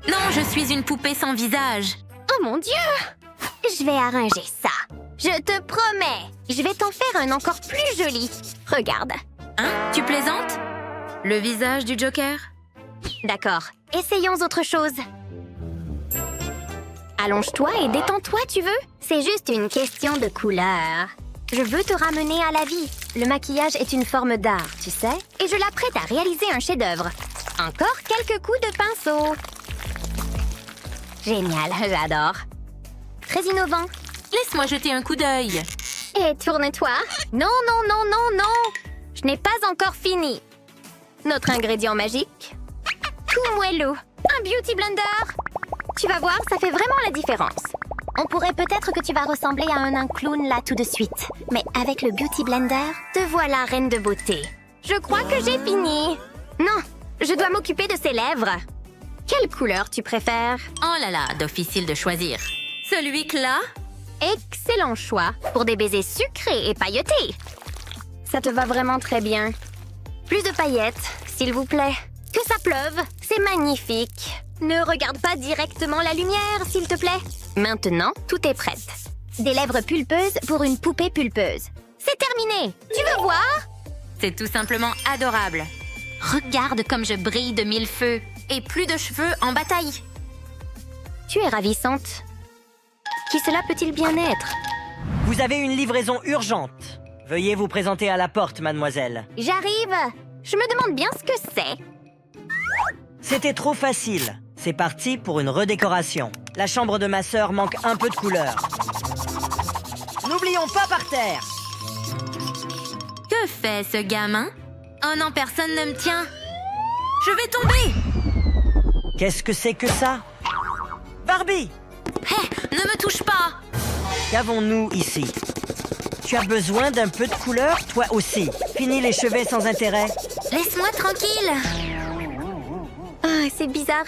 Speaker 7: Non, je suis une poupée sans visage.
Speaker 5: Oh mon Dieu! Je vais arranger ça. Je te promets. Je vais t'en faire un encore plus joli. Regarde.
Speaker 7: Hein? Tu plaisantes? Le visage du Joker?
Speaker 5: D'accord. Essayons autre chose. Allonge-toi et détends-toi, tu veux? C'est juste une question de couleur. Je veux te ramener à la vie. Le maquillage est une forme d'art, tu sais? Et je l'apprête à réaliser un chef-d'œuvre. Encore quelques coups de pinceau. Génial, j'adore. Très innovant.
Speaker 7: Laisse-moi jeter un coup d'œil.
Speaker 5: Et tourne-toi. Non, non, non, non, non. Je n'ai pas encore fini. Notre ingrédient magique. Tout moelleux. Un beauty blender. Tu vas voir, ça fait vraiment la différence. On pourrait peut-être que tu vas ressembler à un nain clown là tout de suite. Mais avec le beauty blender, te voilà reine de beauté. Je crois que j'ai fini. Non, je dois m'occuper de ses lèvres. Quelle couleur tu préfères?
Speaker 7: Oh là là, difficile de choisir. Celui que là?
Speaker 5: Excellent choix pour des baisers sucrés et pailletés. Ça te va vraiment très bien. Plus de paillettes, s'il vous plaît. Que ça pleuve, c'est magnifique. Ne regarde pas directement la lumière, s'il te plaît. Maintenant, tout est prêt. Des lèvres pulpeuses pour une poupée pulpeuse. C'est terminé. Tu veux voir?
Speaker 7: C'est tout simplement adorable. Regarde comme je brille de mille feux. Et plus de cheveux en bataille.
Speaker 5: Tu es ravissante. Qui cela peut-il bien être?
Speaker 3: Vous avez une livraison urgente. Veuillez vous présenter à la porte, mademoiselle.
Speaker 5: J'arrive. Je me demande bien ce que c'est.
Speaker 3: C'était trop facile. C'est parti pour une redécoration. La chambre de ma sœur manque un peu de couleur. N'oublions pas par terre.
Speaker 7: Que fait ce gamin? Oh non, personne ne me tient. Je vais tomber.
Speaker 3: Qu'est-ce que c'est que ça? Barbie!
Speaker 7: Hé, ne me touche pas.
Speaker 3: Qu'avons-nous ici? Tu as besoin d'un peu de couleur, toi aussi. Finis les chevets sans intérêt.
Speaker 5: Laisse-moi tranquille. Ah, c'est bizarre.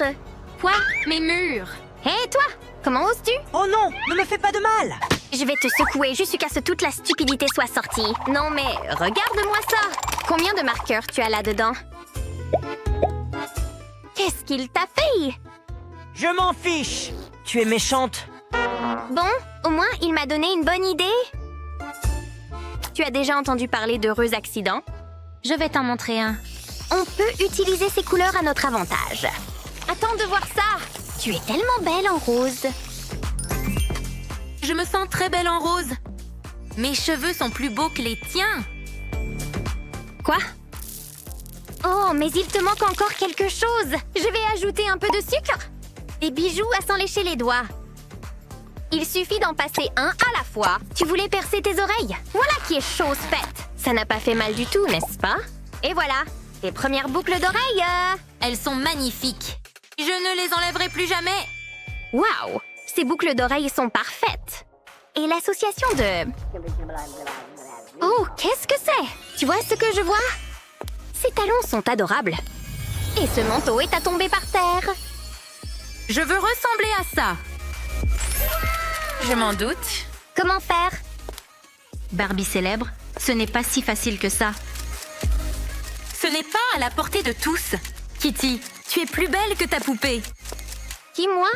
Speaker 7: Quoi? Mes murs!
Speaker 5: Hé, toi! Comment oses-tu?
Speaker 3: Oh non, ne me fais pas de mal!
Speaker 5: Je vais te secouer jusqu'à ce que toute la stupidité soit sortie. Non mais, regarde-moi ça! Combien de marqueurs tu as là-dedans? Qu'est-ce qu'il t'a fait?
Speaker 3: Je m'en fiche! Tu es méchante.
Speaker 5: Bon, au moins, il m'a donné une bonne idée. Tu as déjà entendu parler d'heureux accidents? Je vais t'en montrer un. On peut utiliser ces couleurs à notre avantage. Attends de voir ça! Tu es tellement belle en rose.
Speaker 2: Je me sens très belle en rose. Mes cheveux sont plus beaux que les tiens.
Speaker 5: Quoi? Oh, mais il te manque encore quelque chose. Je vais ajouter un peu de sucre. Des bijoux à s'en lécher les doigts. Il suffit d'en passer un à la fois. Tu voulais percer tes oreilles? Voilà qui est chose faite. Ça n'a pas fait mal du tout, n'est-ce pas? Et voilà, tes premières boucles d'oreilles.
Speaker 2: Elles sont magnifiques. Je ne les enlèverai plus jamais.
Speaker 5: Waouh! Ces boucles d'oreilles sont parfaites. Et l'association de... Oh, qu'est-ce que c'est? Tu vois ce que je vois? Ces talons sont adorables. Et ce manteau est à tomber par terre.
Speaker 2: Je veux ressembler à ça. Je m'en doute.
Speaker 5: Comment faire?
Speaker 2: Barbie célèbre, ce n'est pas si facile que ça. Ce n'est pas à la portée de tous. Kitty, tu es plus belle que ta poupée.
Speaker 5: Qui, moi?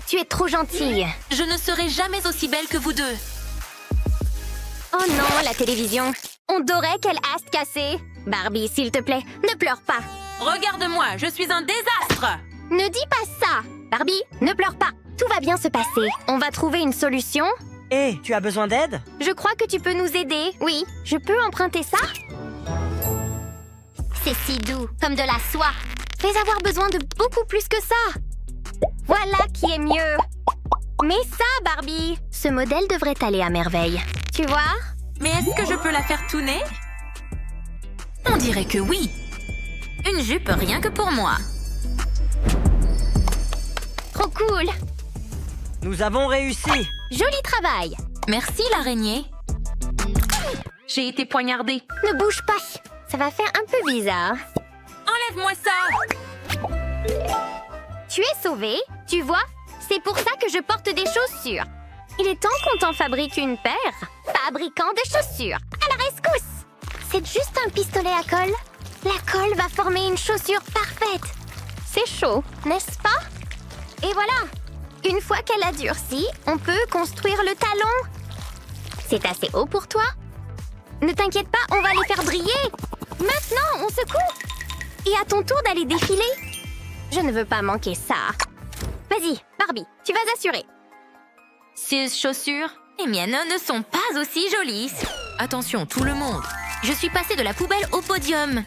Speaker 5: Tu es trop gentille.
Speaker 2: Je ne serai jamais aussi belle que vous deux.
Speaker 5: Oh non, la télévision. On dorait qu'elle haste cassée. Barbie, s'il te plaît, ne pleure pas.
Speaker 2: Regarde-moi, je suis un désastre.
Speaker 5: Ne dis pas ça. Barbie, ne pleure pas. Tout va bien se passer. On va trouver une solution.
Speaker 3: Hé, tu as besoin d'aide?
Speaker 5: Je crois que tu peux nous aider. Oui, je peux emprunter ça? C'est si doux, comme de la soie. Je vais avoir besoin de beaucoup plus que ça. Voilà qui est mieux. Mais ça, Barbie, ce modèle devrait aller à merveille. Tu vois?
Speaker 2: Mais est-ce que je peux la faire tourner? On dirait que oui. Une jupe rien que pour moi.
Speaker 5: Trop cool.
Speaker 3: Nous avons réussi.
Speaker 5: Joli travail.
Speaker 2: Merci l'araignée. J'ai été poignardée.
Speaker 5: Ne bouge pas. Ça va faire un peu bizarre.
Speaker 2: Enlève-moi ça.
Speaker 5: Tu es sauvée, tu vois? C'est pour ça que je porte des chaussures. Il est temps qu'on t'en fabrique une paire. Fabricant de chaussures. À la rescousse. C'est juste un pistolet à colle. La colle va former une chaussure parfaite. C'est chaud, n'est-ce pas? Et voilà. Une fois qu'elle a durci, on peut construire le talon. C'est assez haut pour toi? Ne t'inquiète pas, on va les faire briller. Maintenant, on secoue. Et à ton tour d'aller défiler. Je ne veux pas manquer ça. Vas-y, Barbie, tu vas assurer.
Speaker 2: Ces chaussures, les miennes ne sont pas aussi jolies. Attention, tout le monde. Je suis passée de la poubelle au podium.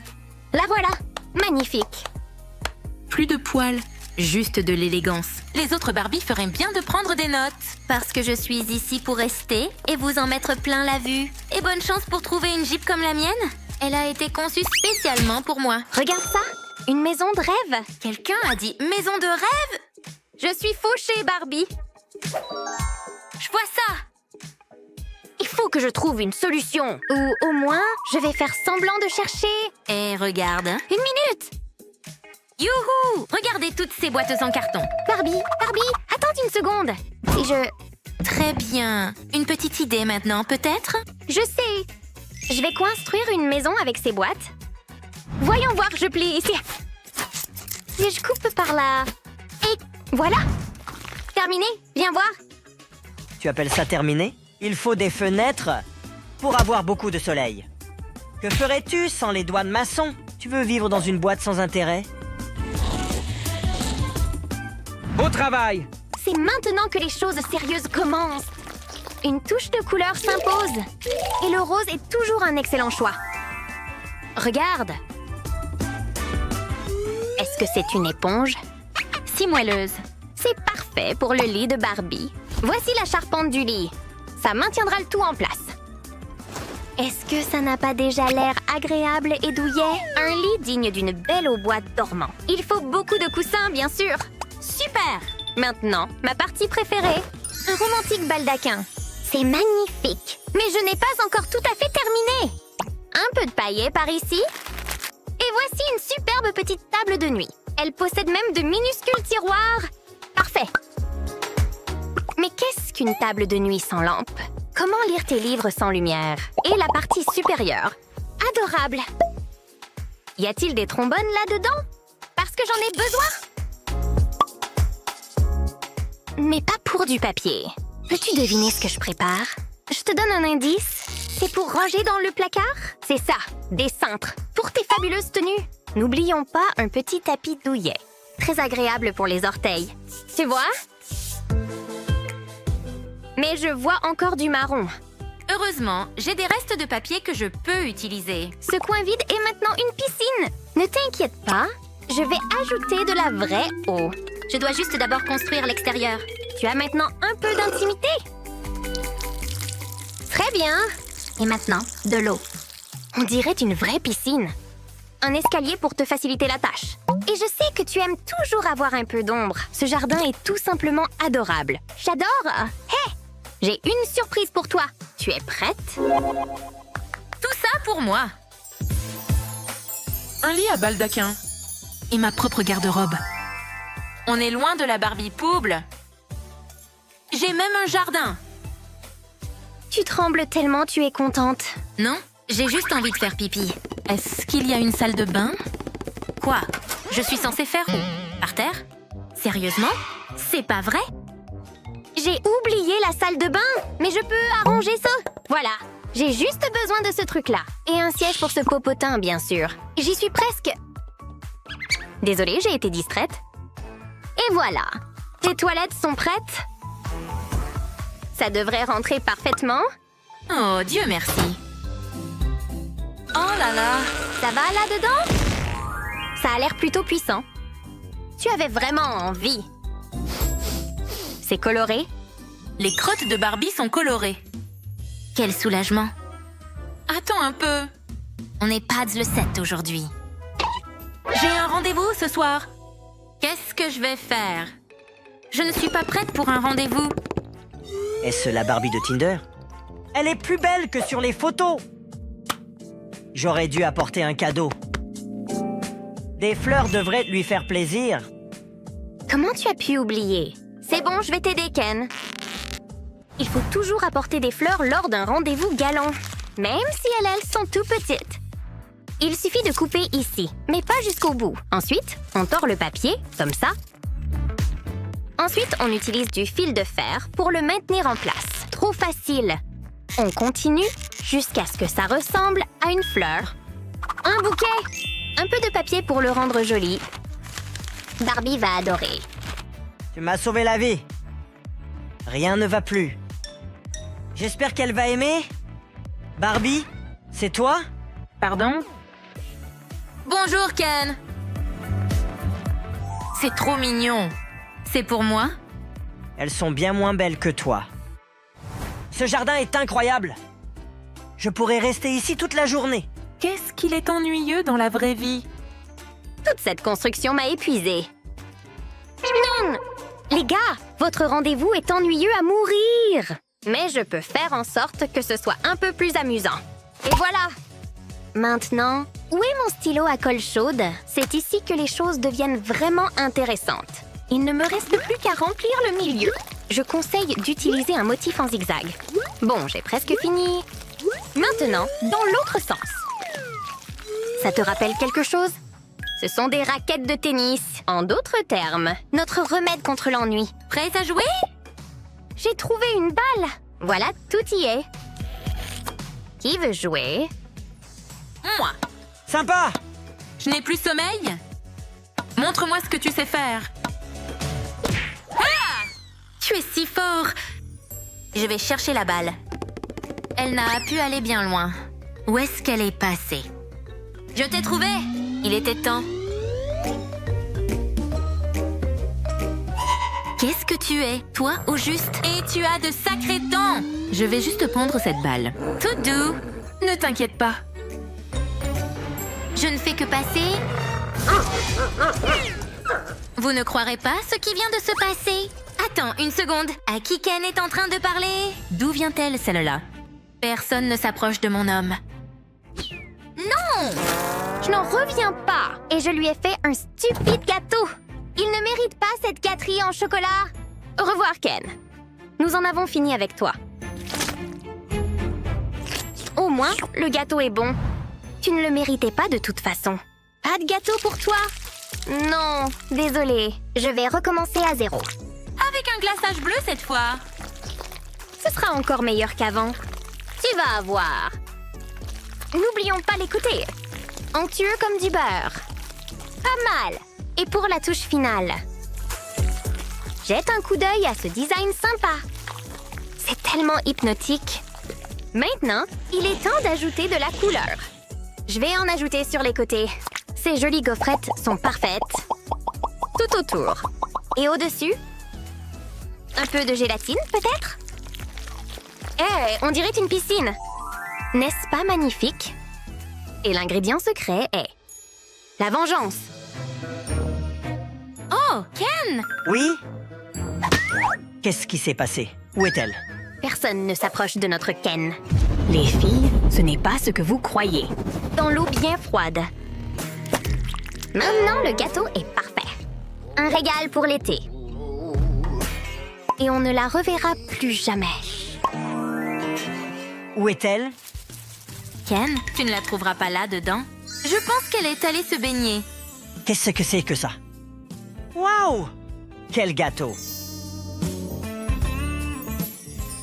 Speaker 5: La voilà. Magnifique.
Speaker 2: Plus de poils, juste de l'élégance. Les autres Barbie feraient bien de prendre des notes. Parce que je suis ici pour rester et vous en mettre plein la vue. Et bonne chance pour trouver une Jeep comme la mienne. Elle a été conçue spécialement pour moi.
Speaker 5: Regarde ça. Une maison de rêve.
Speaker 2: Quelqu'un a dit maison de rêve?
Speaker 5: Je suis fauchée, Barbie.
Speaker 2: Je vois ça.
Speaker 5: Il faut que je trouve une solution. Ou au moins, je vais faire semblant de chercher.
Speaker 2: Et regarde.
Speaker 5: Une minute.
Speaker 2: Youhou! Regardez toutes ces boîtes en carton.
Speaker 5: Barbie, attends une seconde. Si je...
Speaker 2: Très bien. Une petite idée maintenant, peut-être?
Speaker 5: Je sais. Je vais construire une maison avec ces boîtes. Voyons voir, je plie ici. Et je coupe par là. Et voilà. Terminé, viens voir.
Speaker 3: Tu appelles ça terminé? Il faut des fenêtres pour avoir beaucoup de soleil. Que ferais-tu sans les doigts de maçon? Tu veux vivre dans une boîte sans intérêt?
Speaker 8: Au travail!
Speaker 5: C'est maintenant que les choses sérieuses commencent. Une touche de couleur s'impose. Et le rose est toujours un excellent choix. Regarde. Est-ce que c'est une éponge? Si moelleuse. C'est parfait pour le lit de Barbie. Voici la charpente du lit. Ça maintiendra le tout en place. Est-ce que ça n'a pas déjà l'air agréable et douillet? Un lit digne d'une belle au bois dormant. Il faut beaucoup de coussins, bien sûr. Super! Maintenant, ma partie préférée. Un romantique baldaquin. C'est magnifique. Mais je n'ai pas encore tout à fait terminé. Un peu de paillettes par ici. Et voici une superbe petite table de nuit. Elle possède même de minuscules tiroirs. Parfait. Mais qu'est-ce qu'une table de nuit sans lampe? Comment lire tes livres sans lumière? Et la partie supérieure. Adorable. Y a-t-il des trombones là-dedans? Parce que j'en ai besoin. Mais pas pour du papier. Peux-tu deviner ce que je prépare? Je te donne un indice. C'est pour ranger dans le placard? C'est ça, des cintres. Pour tes fabuleuses tenues. N'oublions pas un petit tapis douillet. Très agréable pour les orteils. Tu vois? Mais je vois encore du marron.
Speaker 6: Heureusement, j'ai des restes de papier que je peux utiliser.
Speaker 5: Ce coin vide est maintenant une piscine. Ne t'inquiète pas, je vais ajouter de la vraie eau. Je dois juste d'abord construire l'extérieur. Tu as maintenant un peu d'intimité. Très bien. Et maintenant, de l'eau. On dirait une vraie piscine. Un escalier pour te faciliter la tâche. Et je sais que tu aimes toujours avoir un peu d'ombre. Ce jardin est tout simplement adorable. J'adore. Hé, j'ai une surprise pour toi. Tu es prête?
Speaker 6: Tout ça pour moi.
Speaker 2: Un lit à baldaquin. Et ma propre garde-robe. On est loin de la Barbie Pouble. J'ai même un jardin.
Speaker 5: Tu trembles tellement, tu es contente.
Speaker 6: Non, j'ai juste envie de faire pipi.
Speaker 2: Est-ce qu'il y a une salle de bain?
Speaker 6: Quoi? Je suis censée faire où? Par terre? Sérieusement? C'est pas vrai?
Speaker 5: J'ai oublié la salle de bain, mais je peux arranger ça. Voilà, j'ai juste besoin de ce truc-là. Et un siège pour ce popotin, bien sûr. J'y suis presque. Désolée, j'ai été distraite. Et voilà, tes toilettes sont prêtes? Ça devrait rentrer parfaitement.
Speaker 6: Oh, Dieu merci.
Speaker 2: Oh là là!
Speaker 5: Ça va là-dedans? Ça a l'air plutôt puissant. Tu avais vraiment envie. C'est coloré?
Speaker 2: Les crottes de Barbie sont colorées.
Speaker 6: Quel soulagement.
Speaker 2: Attends un peu.
Speaker 6: On est Pads le 7 aujourd'hui.
Speaker 2: J'ai un rendez-vous ce soir.
Speaker 6: Qu'est-ce que je vais faire? Je ne suis pas prête pour un rendez-vous.
Speaker 3: Est-ce la Barbie de Tinder? Elle est plus belle que sur les photos! J'aurais dû apporter un cadeau. Des fleurs devraient lui faire plaisir.
Speaker 5: Comment tu as pu oublier? C'est bon, je vais t'aider, Ken. Il faut toujours apporter des fleurs lors d'un rendez-vous galant, même si elles sont tout petites. Il suffit de couper ici, mais pas jusqu'au bout. Ensuite, on tord le papier, comme ça. Ensuite, on utilise du fil de fer pour le maintenir en place. Trop facile. On continue jusqu'à ce que ça ressemble à une fleur. Un bouquet! Un peu de papier pour le rendre joli. Barbie va adorer.
Speaker 3: Tu m'as sauvé la vie. Rien ne va plus. J'espère qu'elle va aimer. Barbie, c'est toi?
Speaker 2: Pardon?
Speaker 6: Bonjour, Ken. C'est trop mignon. C'est pour moi?
Speaker 3: Elles sont bien moins belles que toi. Ce jardin est incroyable. Je pourrais rester ici toute la journée.
Speaker 2: Qu'est-ce qu'il est ennuyeux dans la vraie vie?
Speaker 5: Toute cette construction m'a épuisée. Non! Les gars, votre rendez-vous est ennuyeux à mourir. Mais je peux faire en sorte que ce soit un peu plus amusant. Et voilà! Maintenant, où est mon stylo à colle chaude? C'est ici que les choses deviennent vraiment intéressantes. Il ne me reste plus qu'à remplir le milieu. Je conseille d'utiliser un motif en zigzag. Bon, j'ai presque fini. Maintenant, dans l'autre sens. Ça te rappelle quelque chose? Ce sont des raquettes de tennis. En d'autres termes, notre remède contre l'ennui.
Speaker 6: Prête à jouer?
Speaker 5: J'ai trouvé une balle. Voilà, tout y est. Qui veut jouer?
Speaker 2: Moi.
Speaker 3: Sympa!
Speaker 2: Je n'ai plus sommeil? Montre-moi ce que tu sais faire.
Speaker 6: Tu es si fort. Je vais chercher la balle. Elle n'a pu aller bien loin. Où est-ce qu'elle est passée? Je t'ai trouvé! Il était temps. Qu'est-ce que tu es, toi, au juste?
Speaker 2: Et tu as de sacrés dents!
Speaker 6: Je vais juste prendre cette balle.
Speaker 2: Tout doux. Ne t'inquiète pas.
Speaker 6: Je ne fais que passer. Vous ne croirez pas ce qui vient de se passer? Attends, une seconde. À qui Ken est en train de parler? D'où vient-elle, celle-là? Personne ne s'approche de mon homme.
Speaker 5: Je n'en reviens pas. Et je lui ai fait un stupide gâteau. Il ne mérite pas cette gâterie en chocolat. Au revoir, Ken. Nous en avons fini avec toi. Au moins, le gâteau est bon. Tu ne le méritais pas de toute façon. Pas de gâteau pour toi? Non, désolée. Je vais recommencer à 0.
Speaker 6: Avec un glaçage bleu cette fois.
Speaker 5: Ce sera encore meilleur qu'avant. Tu vas voir. N'oublions pas l'écouter. Onctueux comme du beurre. Pas mal. Et pour la touche finale, jette un coup d'œil à ce design sympa. C'est tellement hypnotique. Maintenant, il est temps d'ajouter de la couleur. Je vais en ajouter sur les côtés. Ces jolies gaufrettes sont parfaites. Tout autour. Et au-dessus, un peu de gélatine, peut-être? On dirait une piscine. N'est-ce pas magnifique? Et l'ingrédient secret est la vengeance.
Speaker 6: Oh, Ken!
Speaker 3: Oui? Qu'est-ce qui s'est passé? Où est-elle?
Speaker 5: Personne ne s'approche de notre Ken.
Speaker 7: Les filles, ce n'est pas ce que vous croyez.
Speaker 5: Dans l'eau bien froide. Maintenant, le gâteau est parfait. Un régal pour l'été. Et on ne la reverra plus jamais.
Speaker 3: Où est-elle?
Speaker 6: Ken, tu ne la trouveras pas là, dedans. Je pense qu'elle est allée se baigner.
Speaker 3: Qu'est-ce que c'est que ça? Waouh! Quel gâteau!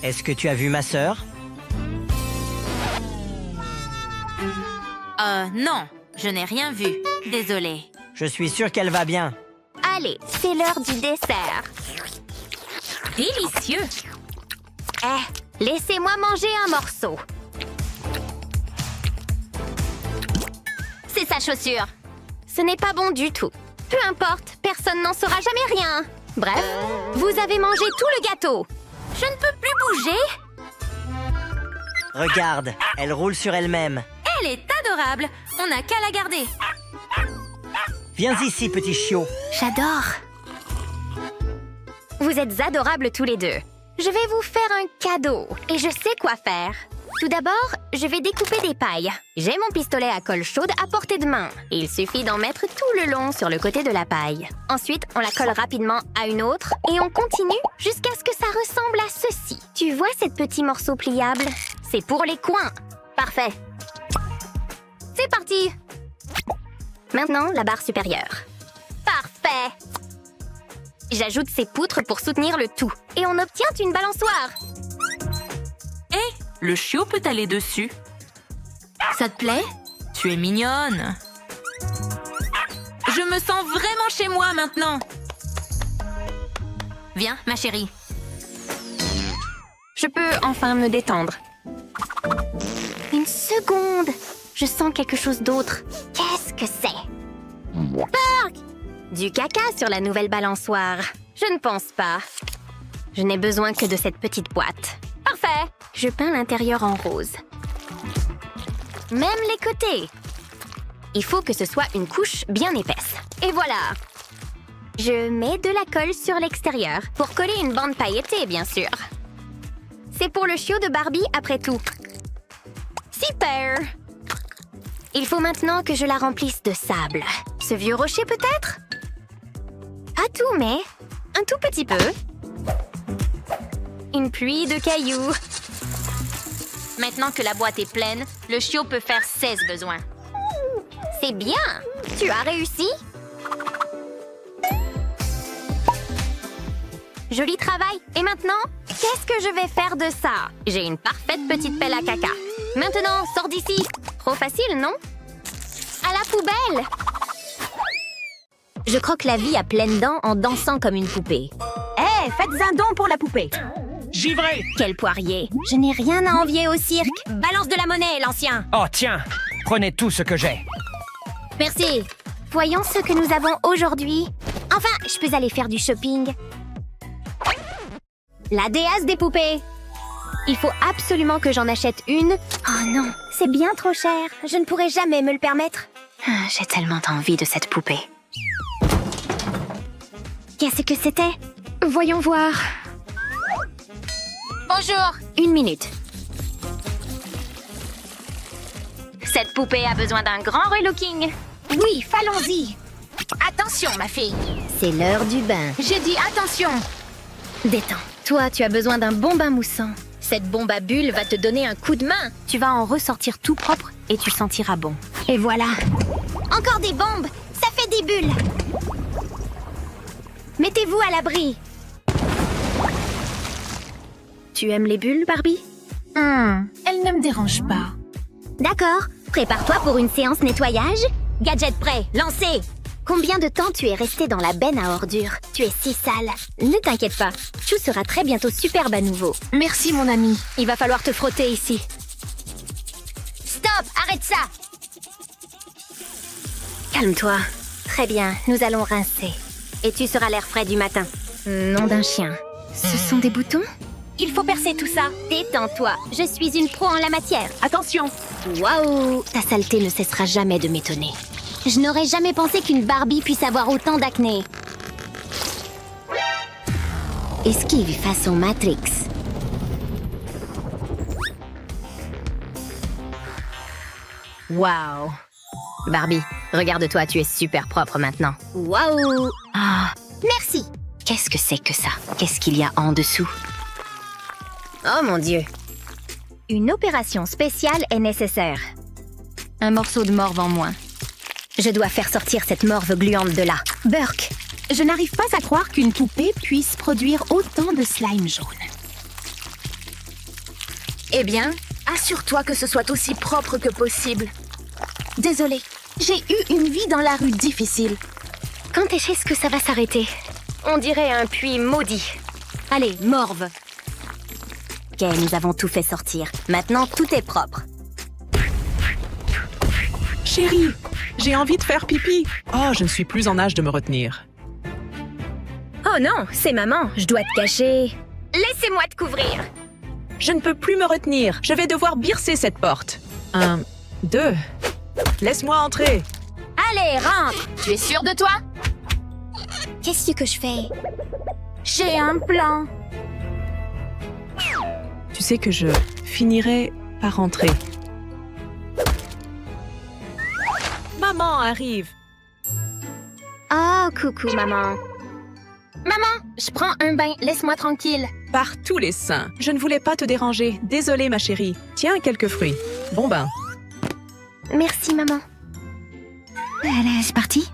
Speaker 3: Est-ce que tu as vu ma sœur?
Speaker 6: Non, je n'ai rien vu. Désolée.
Speaker 3: Je suis sûr qu'elle va bien.
Speaker 5: Allez, c'est l'heure du dessert.
Speaker 6: Délicieux!
Speaker 5: Laissez-moi manger un morceau. C'est sa chaussure. Ce n'est pas bon du tout. Peu importe, personne n'en saura jamais rien. Bref, vous avez mangé tout le gâteau.
Speaker 6: Je ne peux plus bouger.
Speaker 3: Regarde, elle roule sur elle-même.
Speaker 6: Elle est adorable. On n'a qu'à la garder.
Speaker 3: Viens ici, petit chiot.
Speaker 5: J'adore. Vous êtes adorables tous les deux. Je vais vous faire un cadeau. Et je sais quoi faire. Tout d'abord, je vais découper des pailles. J'ai mon pistolet à colle chaude à portée de main. Il suffit d'en mettre tout le long sur le côté de la paille. Ensuite, on la colle rapidement à une autre et on continue jusqu'à ce que ça ressemble à ceci. Tu vois ces petits morceaux pliables? C'est pour les coins. Parfait. C'est parti! Maintenant, la barre supérieure. Parfait! J'ajoute ces poutres pour soutenir le tout. Et on obtient une balançoire.
Speaker 6: Le chiot peut aller dessus. Ça te plaît? Tu es mignonne. Je me sens vraiment chez moi maintenant. Viens, ma chérie.
Speaker 5: Je peux enfin me détendre. Une seconde! Je sens quelque chose d'autre. Qu'est-ce que c'est? Burk! Du caca sur la nouvelle balançoire. Je ne pense pas. Je n'ai besoin que de cette petite boîte. Parfait! Je peins l'intérieur en rose. Même les côtés. Il faut que ce soit une couche bien épaisse. Et voilà! Je mets de la colle sur l'extérieur pour coller une bande pailletée, bien sûr. C'est pour le chiot de Barbie, après tout. Super! Il faut maintenant que je la remplisse de sable. Ce vieux rocher, peut-être? Pas tout, mais un tout petit peu. Une pluie de cailloux. Maintenant que la boîte est pleine, le chiot peut faire 16 besoins. C'est bien! Tu as réussi? Joli travail! Et maintenant, qu'est-ce que je vais faire de ça? J'ai une parfaite petite pelle à caca. Maintenant, sors d'ici! Trop facile, non? À la poubelle! Je croque la vie à pleines dents en dansant comme une poupée.
Speaker 7: Faites un don pour la poupée.
Speaker 8: Givré!
Speaker 5: Quel poirier! Je n'ai rien à envier au cirque. Balance de la monnaie, l'ancien!
Speaker 8: Oh, tiens! Prenez tout ce que j'ai.
Speaker 5: Merci. Voyons ce que nous avons aujourd'hui. Enfin, je peux aller faire du shopping. La déesse des poupées. Il faut absolument que j'en achète une. Oh non, c'est bien trop cher. Je ne pourrai jamais me le permettre. J'ai tellement envie de cette poupée. Qu'est-ce que c'était? Voyons voir.
Speaker 6: Bonjour.
Speaker 5: 1 minute.
Speaker 6: Cette poupée a besoin d'un grand relooking.
Speaker 5: Oui, allons-y.
Speaker 6: Attention, ma fille.
Speaker 5: C'est l'heure du bain.
Speaker 6: J'ai dit attention.
Speaker 5: Détends. Toi, tu as besoin d'un bon bain moussant. Cette bombe à bulles va te donner un coup de main.
Speaker 7: Tu vas en ressortir tout propre et tu sentiras bon.
Speaker 5: Et voilà.
Speaker 9: Encore des bombes! Ça fait des bulles!
Speaker 5: Mettez-vous à l'abri. Tu aimes les bulles, Barbie?
Speaker 7: Elle ne me dérange pas.
Speaker 9: D'accord. Prépare-toi pour une séance nettoyage. Gadget prêt, lancez!
Speaker 5: Combien de temps tu es resté dans la benne à ordures? Tu es si sale. Ne t'inquiète pas, Chou sera très bientôt superbe à nouveau.
Speaker 7: Merci, mon ami.
Speaker 5: Il va falloir te frotter ici.
Speaker 9: Stop! Arrête ça!
Speaker 5: Calme-toi. Très bien, nous allons rincer. Et tu seras l'air frais du matin. Nom d'un chien. Ce sont des boutons?
Speaker 9: Il faut percer tout ça. Détends-toi. Je suis une pro en la matière.
Speaker 7: Attention.
Speaker 5: Waouh! Ta saleté ne cessera jamais de m'étonner.
Speaker 9: Je n'aurais jamais pensé qu'une Barbie puisse avoir autant d'acné.
Speaker 5: Esquive façon Matrix.
Speaker 7: Waouh. Barbie, regarde-toi, tu es super propre maintenant.
Speaker 5: Waouh!
Speaker 7: Ah,
Speaker 9: Merci.
Speaker 7: qu'est-ce que c'est que ça? Qu'est-ce qu'il y a en dessous?
Speaker 5: Oh mon Dieu! Une opération spéciale est nécessaire.
Speaker 7: Un morceau de morve en moins.
Speaker 5: Je dois faire sortir cette morve gluante de là. Burke!
Speaker 7: Je n'arrive pas à croire qu'une poupée puisse produire autant de slime jaune. Eh bien, assure-toi que ce soit aussi propre que possible. Désolée, j'ai eu une vie dans la rue difficile.
Speaker 5: Quand est-ce que ça va s'arrêter? On dirait un puits maudit.
Speaker 7: Allez, morve.
Speaker 5: Ok, nous avons tout fait sortir. Maintenant, tout est propre.
Speaker 10: Chérie, j'ai envie de faire pipi. Oh, je ne suis plus en âge de me retenir.
Speaker 5: Oh non, c'est maman, je dois te cacher.
Speaker 9: Laissez-moi te couvrir.
Speaker 10: Je ne peux plus me retenir. Je vais devoir bircer cette porte. 1, 2. Laisse-moi entrer.
Speaker 9: Allez, rentre.
Speaker 6: Tu es sûre de toi?
Speaker 9: Qu'est-ce que je fais?
Speaker 6: J'ai un plan.
Speaker 10: Tu sais que je finirai par rentrer. Maman arrive.
Speaker 5: Oh, coucou maman.
Speaker 6: Maman, je prends un bain, laisse-moi tranquille.
Speaker 10: Par tous les saints. Je ne voulais pas te déranger. Désolée, ma chérie. Tiens, quelques fruits. Bon bain.
Speaker 5: Merci maman.
Speaker 7: C'est parti?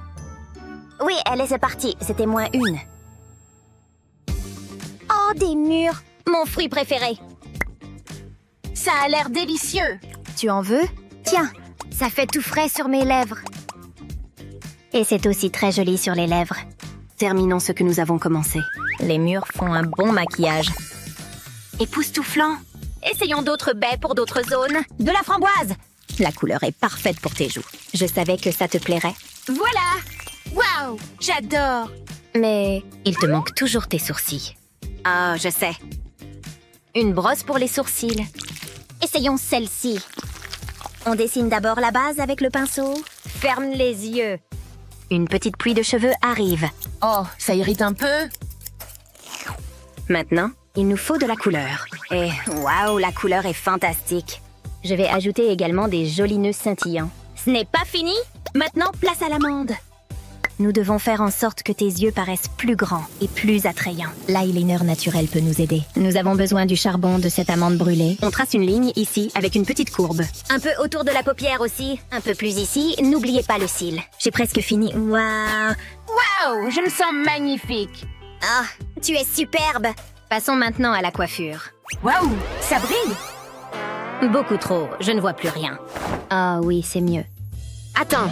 Speaker 5: Oui, elle est partie. C'était moins une.
Speaker 9: Oh, des murs. Mon fruit préféré.
Speaker 6: Ça a l'air délicieux.
Speaker 5: Tu en veux? Tiens, ça fait tout frais sur mes lèvres. Et c'est aussi très joli sur les lèvres.
Speaker 7: Terminons ce que nous avons commencé.
Speaker 5: Les murs font un bon maquillage.
Speaker 9: Époustouflant. Essayons d'autres baies pour d'autres zones. De la framboise.
Speaker 5: La couleur est parfaite pour tes joues. Je savais que ça te plairait.
Speaker 6: Voilà. Waouh, j'adore.
Speaker 5: Mais il te manque toujours tes sourcils.
Speaker 7: Ah, je sais.
Speaker 5: Une brosse pour les sourcils.
Speaker 9: Essayons celle-ci.
Speaker 5: On dessine d'abord la base avec le pinceau. Ferme les yeux. Une petite pluie de cheveux arrive.
Speaker 6: Oh, ça irrite un peu.
Speaker 5: Maintenant, il nous faut de la couleur. Et waouh, la couleur est fantastique. Je vais ajouter également des jolis nœuds scintillants.
Speaker 9: Ce n'est pas fini. Maintenant, place à l'amande.
Speaker 5: Nous devons faire en sorte que tes yeux paraissent plus grands et plus attrayants. L'eyeliner naturel peut nous aider. Nous avons besoin du charbon de cette amande brûlée. On trace une ligne ici avec une petite courbe.
Speaker 9: Un peu autour de la paupière aussi. Un peu plus ici. N'oubliez pas le cil.
Speaker 5: J'ai presque fini. Waouh!
Speaker 6: Waouh, je me sens magnifique.
Speaker 9: Ah, tu es superbe.
Speaker 5: Passons maintenant à la coiffure.
Speaker 6: Waouh, ça brille.
Speaker 5: Beaucoup trop, je ne vois plus rien. Ah oui, c'est mieux. Attends,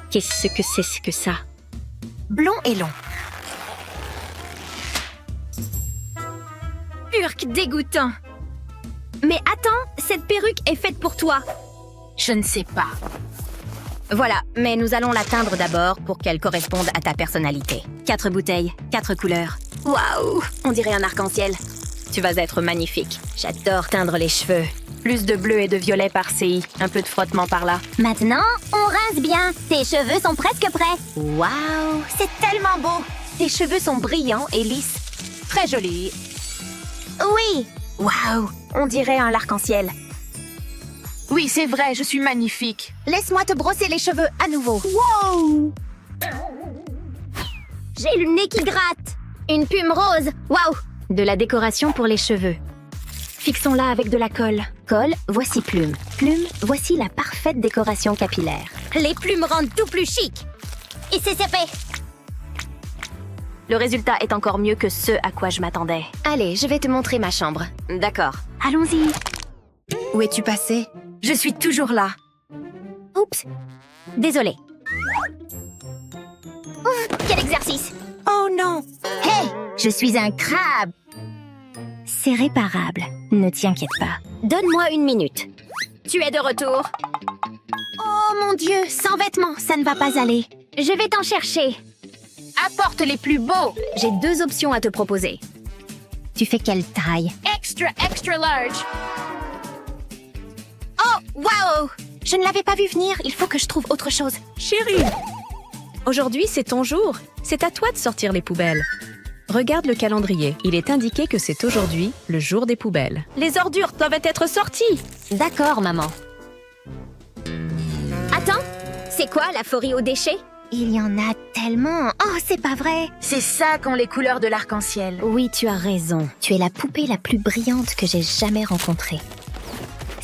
Speaker 5: qu'est-ce que c'est que ça?
Speaker 7: Blond et long.
Speaker 5: Purque dégoûtant. Mais attends, cette perruque est faite pour toi.
Speaker 6: Je ne sais pas.
Speaker 5: Voilà, mais nous allons la teindre d'abord pour qu'elle corresponde à ta personnalité. 4 bouteilles, 4 couleurs. Waouh, on dirait un arc-en-ciel. Tu vas être magnifique. J'adore teindre les cheveux. Plus de bleu et de violet par-ci, un peu de frottement par-là.
Speaker 9: Maintenant, on rince bien. Tes cheveux sont presque prêts.
Speaker 5: Waouh,
Speaker 9: C'est tellement beau.
Speaker 5: tes cheveux sont brillants et lisses.
Speaker 7: Très joli.
Speaker 9: Oui. Waouh, on dirait un arc-en-ciel.
Speaker 7: Oui, c'est vrai, je suis magnifique.
Speaker 9: Laisse-moi te brosser les cheveux à nouveau. Wow. J'ai le nez qui gratte. Une plume rose. Waouh. De la décoration pour les cheveux. Fixons-la avec de la colle. Colle, voici plume. Plume, voici la parfaite décoration capillaire. Les plumes rendent tout plus chic. Et c'est fait. Le résultat est encore mieux que ce à quoi je m'attendais. Allez, je vais te montrer ma chambre. D'accord. Allons-y.
Speaker 7: Où es-tu passé? Je suis toujours là.
Speaker 9: Oups. Désolée. Ouf, quel exercice.
Speaker 7: Oh non!
Speaker 9: Hé, je suis un crabe. C'est réparable. Ne t'inquiète pas. Donne-moi une minute. Tu es de retour. Oh mon Dieu, sans vêtements, ça ne va pas aller. Je vais t'en chercher.
Speaker 7: Apporte les plus beaux!
Speaker 9: J'ai 2 options à te proposer. Tu fais quelle taille?
Speaker 7: Extra large!
Speaker 9: Oh, wow! Je ne l'avais pas vu venir, il faut que je trouve autre chose.
Speaker 10: Chérie, aujourd'hui c'est ton jour. C'est à toi de sortir les poubelles. Regarde le calendrier. Il est indiqué que c'est aujourd'hui le jour des poubelles. Les ordures doivent être sorties.
Speaker 9: D'accord, maman. Attends, c'est quoi la forie aux déchets? Il y en a tellement. Oh, c'est pas vrai.
Speaker 7: C'est ça qu'ont les couleurs de l'arc-en-ciel.
Speaker 9: Oui, tu as raison. Tu es la poupée la plus brillante que j'ai jamais rencontrée.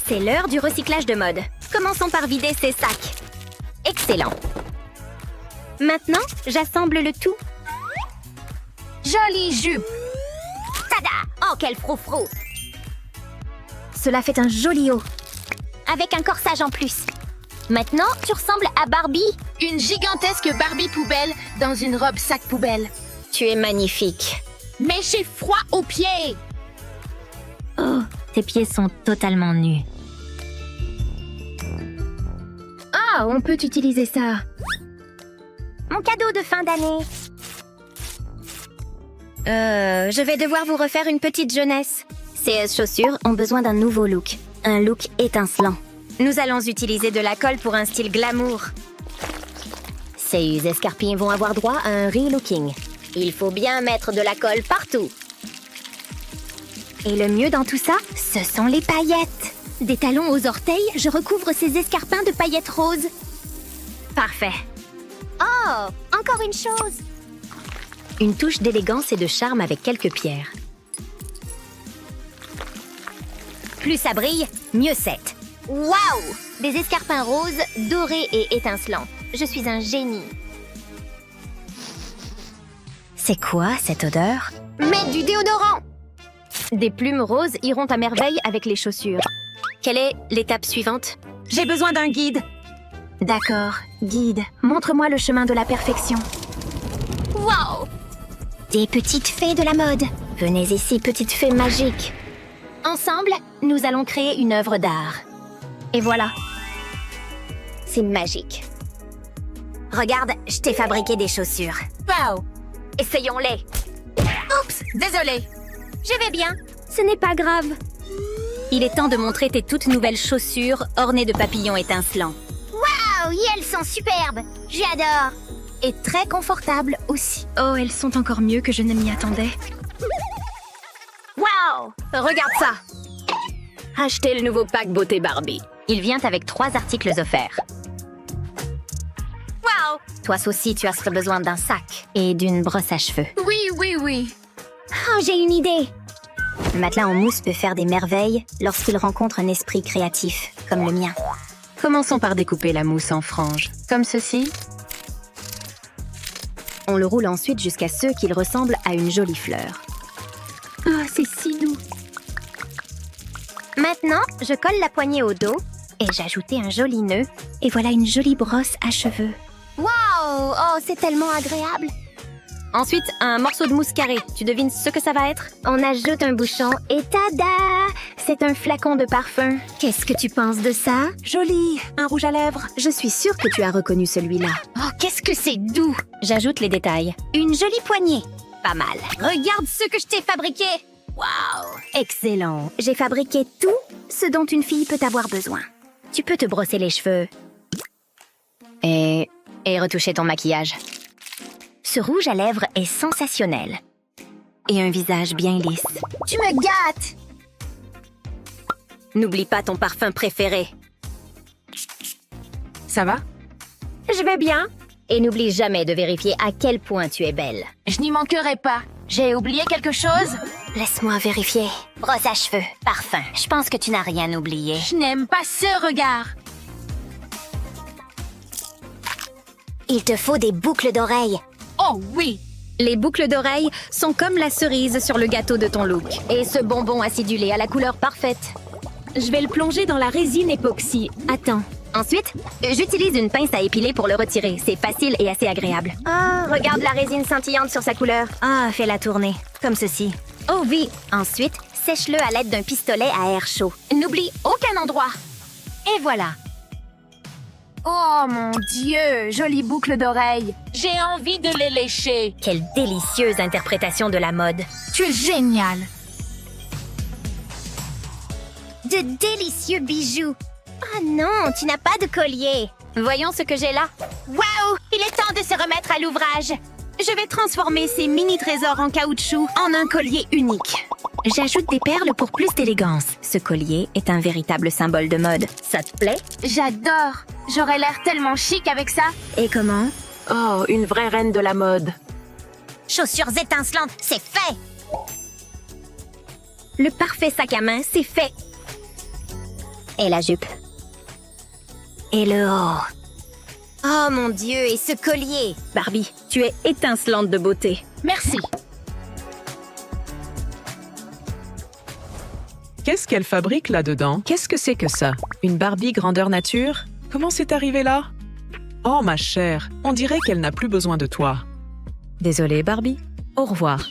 Speaker 9: C'est l'heure du recyclage de mode. Commençons par vider ces sacs. Excellent. Maintenant, j'assemble le tout.
Speaker 7: Jolie jupe!
Speaker 9: Tada! Oh, quel froufrou! Cela fait un joli haut. Avec un corsage en plus. Maintenant, tu ressembles à Barbie.
Speaker 7: Une gigantesque Barbie poubelle dans une robe sac poubelle.
Speaker 9: Tu es magnifique.
Speaker 7: Mais j'ai froid aux pieds!
Speaker 9: Oh, tes pieds sont totalement nus. Ah, on peut utiliser ça. Mon cadeau de fin d'année. Je vais devoir vous refaire une petite jeunesse. Ces chaussures ont besoin d'un nouveau look. Un look étincelant. Nous allons utiliser de la colle pour un style glamour. Ces escarpins vont avoir droit à un relooking. Il faut bien mettre de la colle partout. Et le mieux dans tout ça, ce sont les paillettes. Des talons aux orteils, je recouvre ces escarpins de paillettes roses. Parfait. Oh, encore une chose. Une touche d'élégance et de charme avec quelques pierres. Plus ça brille, mieux c'est. Waouh! Des escarpins roses, dorés et étincelants. Je suis un génie. C'est quoi cette odeur? Mets du déodorant! Des plumes roses iront à merveille avec les chaussures. Quelle est l'étape suivante?
Speaker 7: J'ai besoin d'un guide.
Speaker 9: D'accord, guide, montre-moi le chemin de la perfection. Wow! Des petites fées de la mode. Venez ici, petites fées magiques. Ensemble, nous allons créer une œuvre d'art. Et voilà. C'est magique. Regarde, je t'ai fabriqué des chaussures.
Speaker 7: Wow!
Speaker 9: Essayons-les.
Speaker 7: Oups, désolée.
Speaker 9: Je vais bien. Ce n'est pas grave. Il est temps de montrer tes toutes nouvelles chaussures ornées de papillons étincelants. Waouh, elles sont superbes. J'adore. Et très confortables aussi.
Speaker 7: Oh, elles sont encore mieux que je ne m'y attendais.
Speaker 9: Waouh! Regarde ça. Achetez le nouveau pack Beauté Barbie. Il vient avec 3 articles offerts. Waouh! Toi aussi, tu as besoin d'un sac et d'une brosse à cheveux.
Speaker 7: Oui.
Speaker 9: Oh, j'ai une idée! Le matelas en mousse peut faire des merveilles lorsqu'il rencontre un esprit créatif, comme le mien.
Speaker 7: Commençons par découper la mousse en franges, comme ceci.
Speaker 9: On le roule ensuite jusqu'à ce qu'il ressemble à une jolie fleur.
Speaker 7: Ah, c'est si doux.
Speaker 9: Maintenant, je colle la poignée au dos et j'ajoute un joli nœud. Et voilà une jolie brosse à cheveux. Waouh! Oh, c'est tellement agréable! Ensuite, un morceau de mousse carrée. Tu devines ce que ça va être? On ajoute un bouchon et tada! C'est un flacon de parfum. Qu'est-ce que tu penses de ça?
Speaker 10: Joli, un rouge à lèvres.
Speaker 9: Je suis sûre que tu as reconnu celui-là.
Speaker 7: Oh, qu'est-ce que c'est doux!
Speaker 9: J'ajoute les détails. Une jolie poignée. Pas mal. Regarde ce que je t'ai fabriqué! Waouh! Excellent. J'ai fabriqué tout ce dont une fille peut avoir besoin. Tu peux te brosser les cheveux. Et retoucher ton maquillage. Ce rouge à lèvres est sensationnel.
Speaker 5: et un visage bien lisse.
Speaker 9: Tu me gâtes!
Speaker 5: N'oublie pas ton parfum préféré.
Speaker 7: Ça va?
Speaker 9: Je vais bien. Et n'oublie jamais de vérifier à quel point tu es belle.
Speaker 7: Je n'y manquerai pas. J'ai oublié quelque chose?
Speaker 5: Laisse-moi vérifier. Brosse à cheveux, parfum. Je pense que tu n'as rien oublié.
Speaker 7: Je n'aime pas ce regard.
Speaker 9: Il te faut des boucles d'oreilles.
Speaker 7: Oh oui!
Speaker 10: Les boucles d'oreilles sont comme la cerise sur le gâteau de ton look.
Speaker 9: Et ce bonbon acidulé à la couleur parfaite.
Speaker 10: Je vais le plonger dans la résine époxy.
Speaker 9: Attends. Ensuite, j'utilise une pince à épiler pour le retirer. C'est facile et assez agréable. Ah, regarde la résine scintillante sur sa couleur.
Speaker 5: Ah, fais-la tourner, comme ceci.
Speaker 9: Oh oui. Ensuite, sèche-le à l'aide d'un pistolet à air chaud. N'oublie aucun endroit. Et voilà.
Speaker 7: Oh mon Dieu, jolie boucle d'oreille. J'ai envie de les lécher.
Speaker 5: Quelle délicieuse interprétation de la mode.
Speaker 7: Tu es génial.
Speaker 9: De délicieux bijoux. Oh non, tu n'as pas de collier. Voyons ce que j'ai là. Waouh, il est temps de se remettre à l'ouvrage.
Speaker 10: Je vais transformer ces mini-trésors en caoutchouc en un collier unique.
Speaker 5: J'ajoute des perles pour plus d'élégance. Ce collier est un véritable symbole de mode. Ça te plaît?
Speaker 7: J'adore. J'aurais l'air tellement chic avec ça.
Speaker 5: Et comment?
Speaker 10: Oh, une vraie reine de la mode.
Speaker 9: Chaussures étincelantes, c'est fait.
Speaker 5: Le parfait sac à main, c'est fait.
Speaker 9: Et la jupe.
Speaker 5: Et le haut.
Speaker 9: Oh mon Dieu, et ce collier.
Speaker 10: Barbie, tu es étincelante de beauté.
Speaker 7: Merci.
Speaker 11: Qu'est-ce qu'elle fabrique là-dedans? Qu'est-ce que c'est que ça? Une Barbie grandeur nature? Comment c'est arrivé là? Oh ma chère, on dirait qu'elle n'a plus besoin de toi.
Speaker 10: Désolée, Barbie. Au revoir.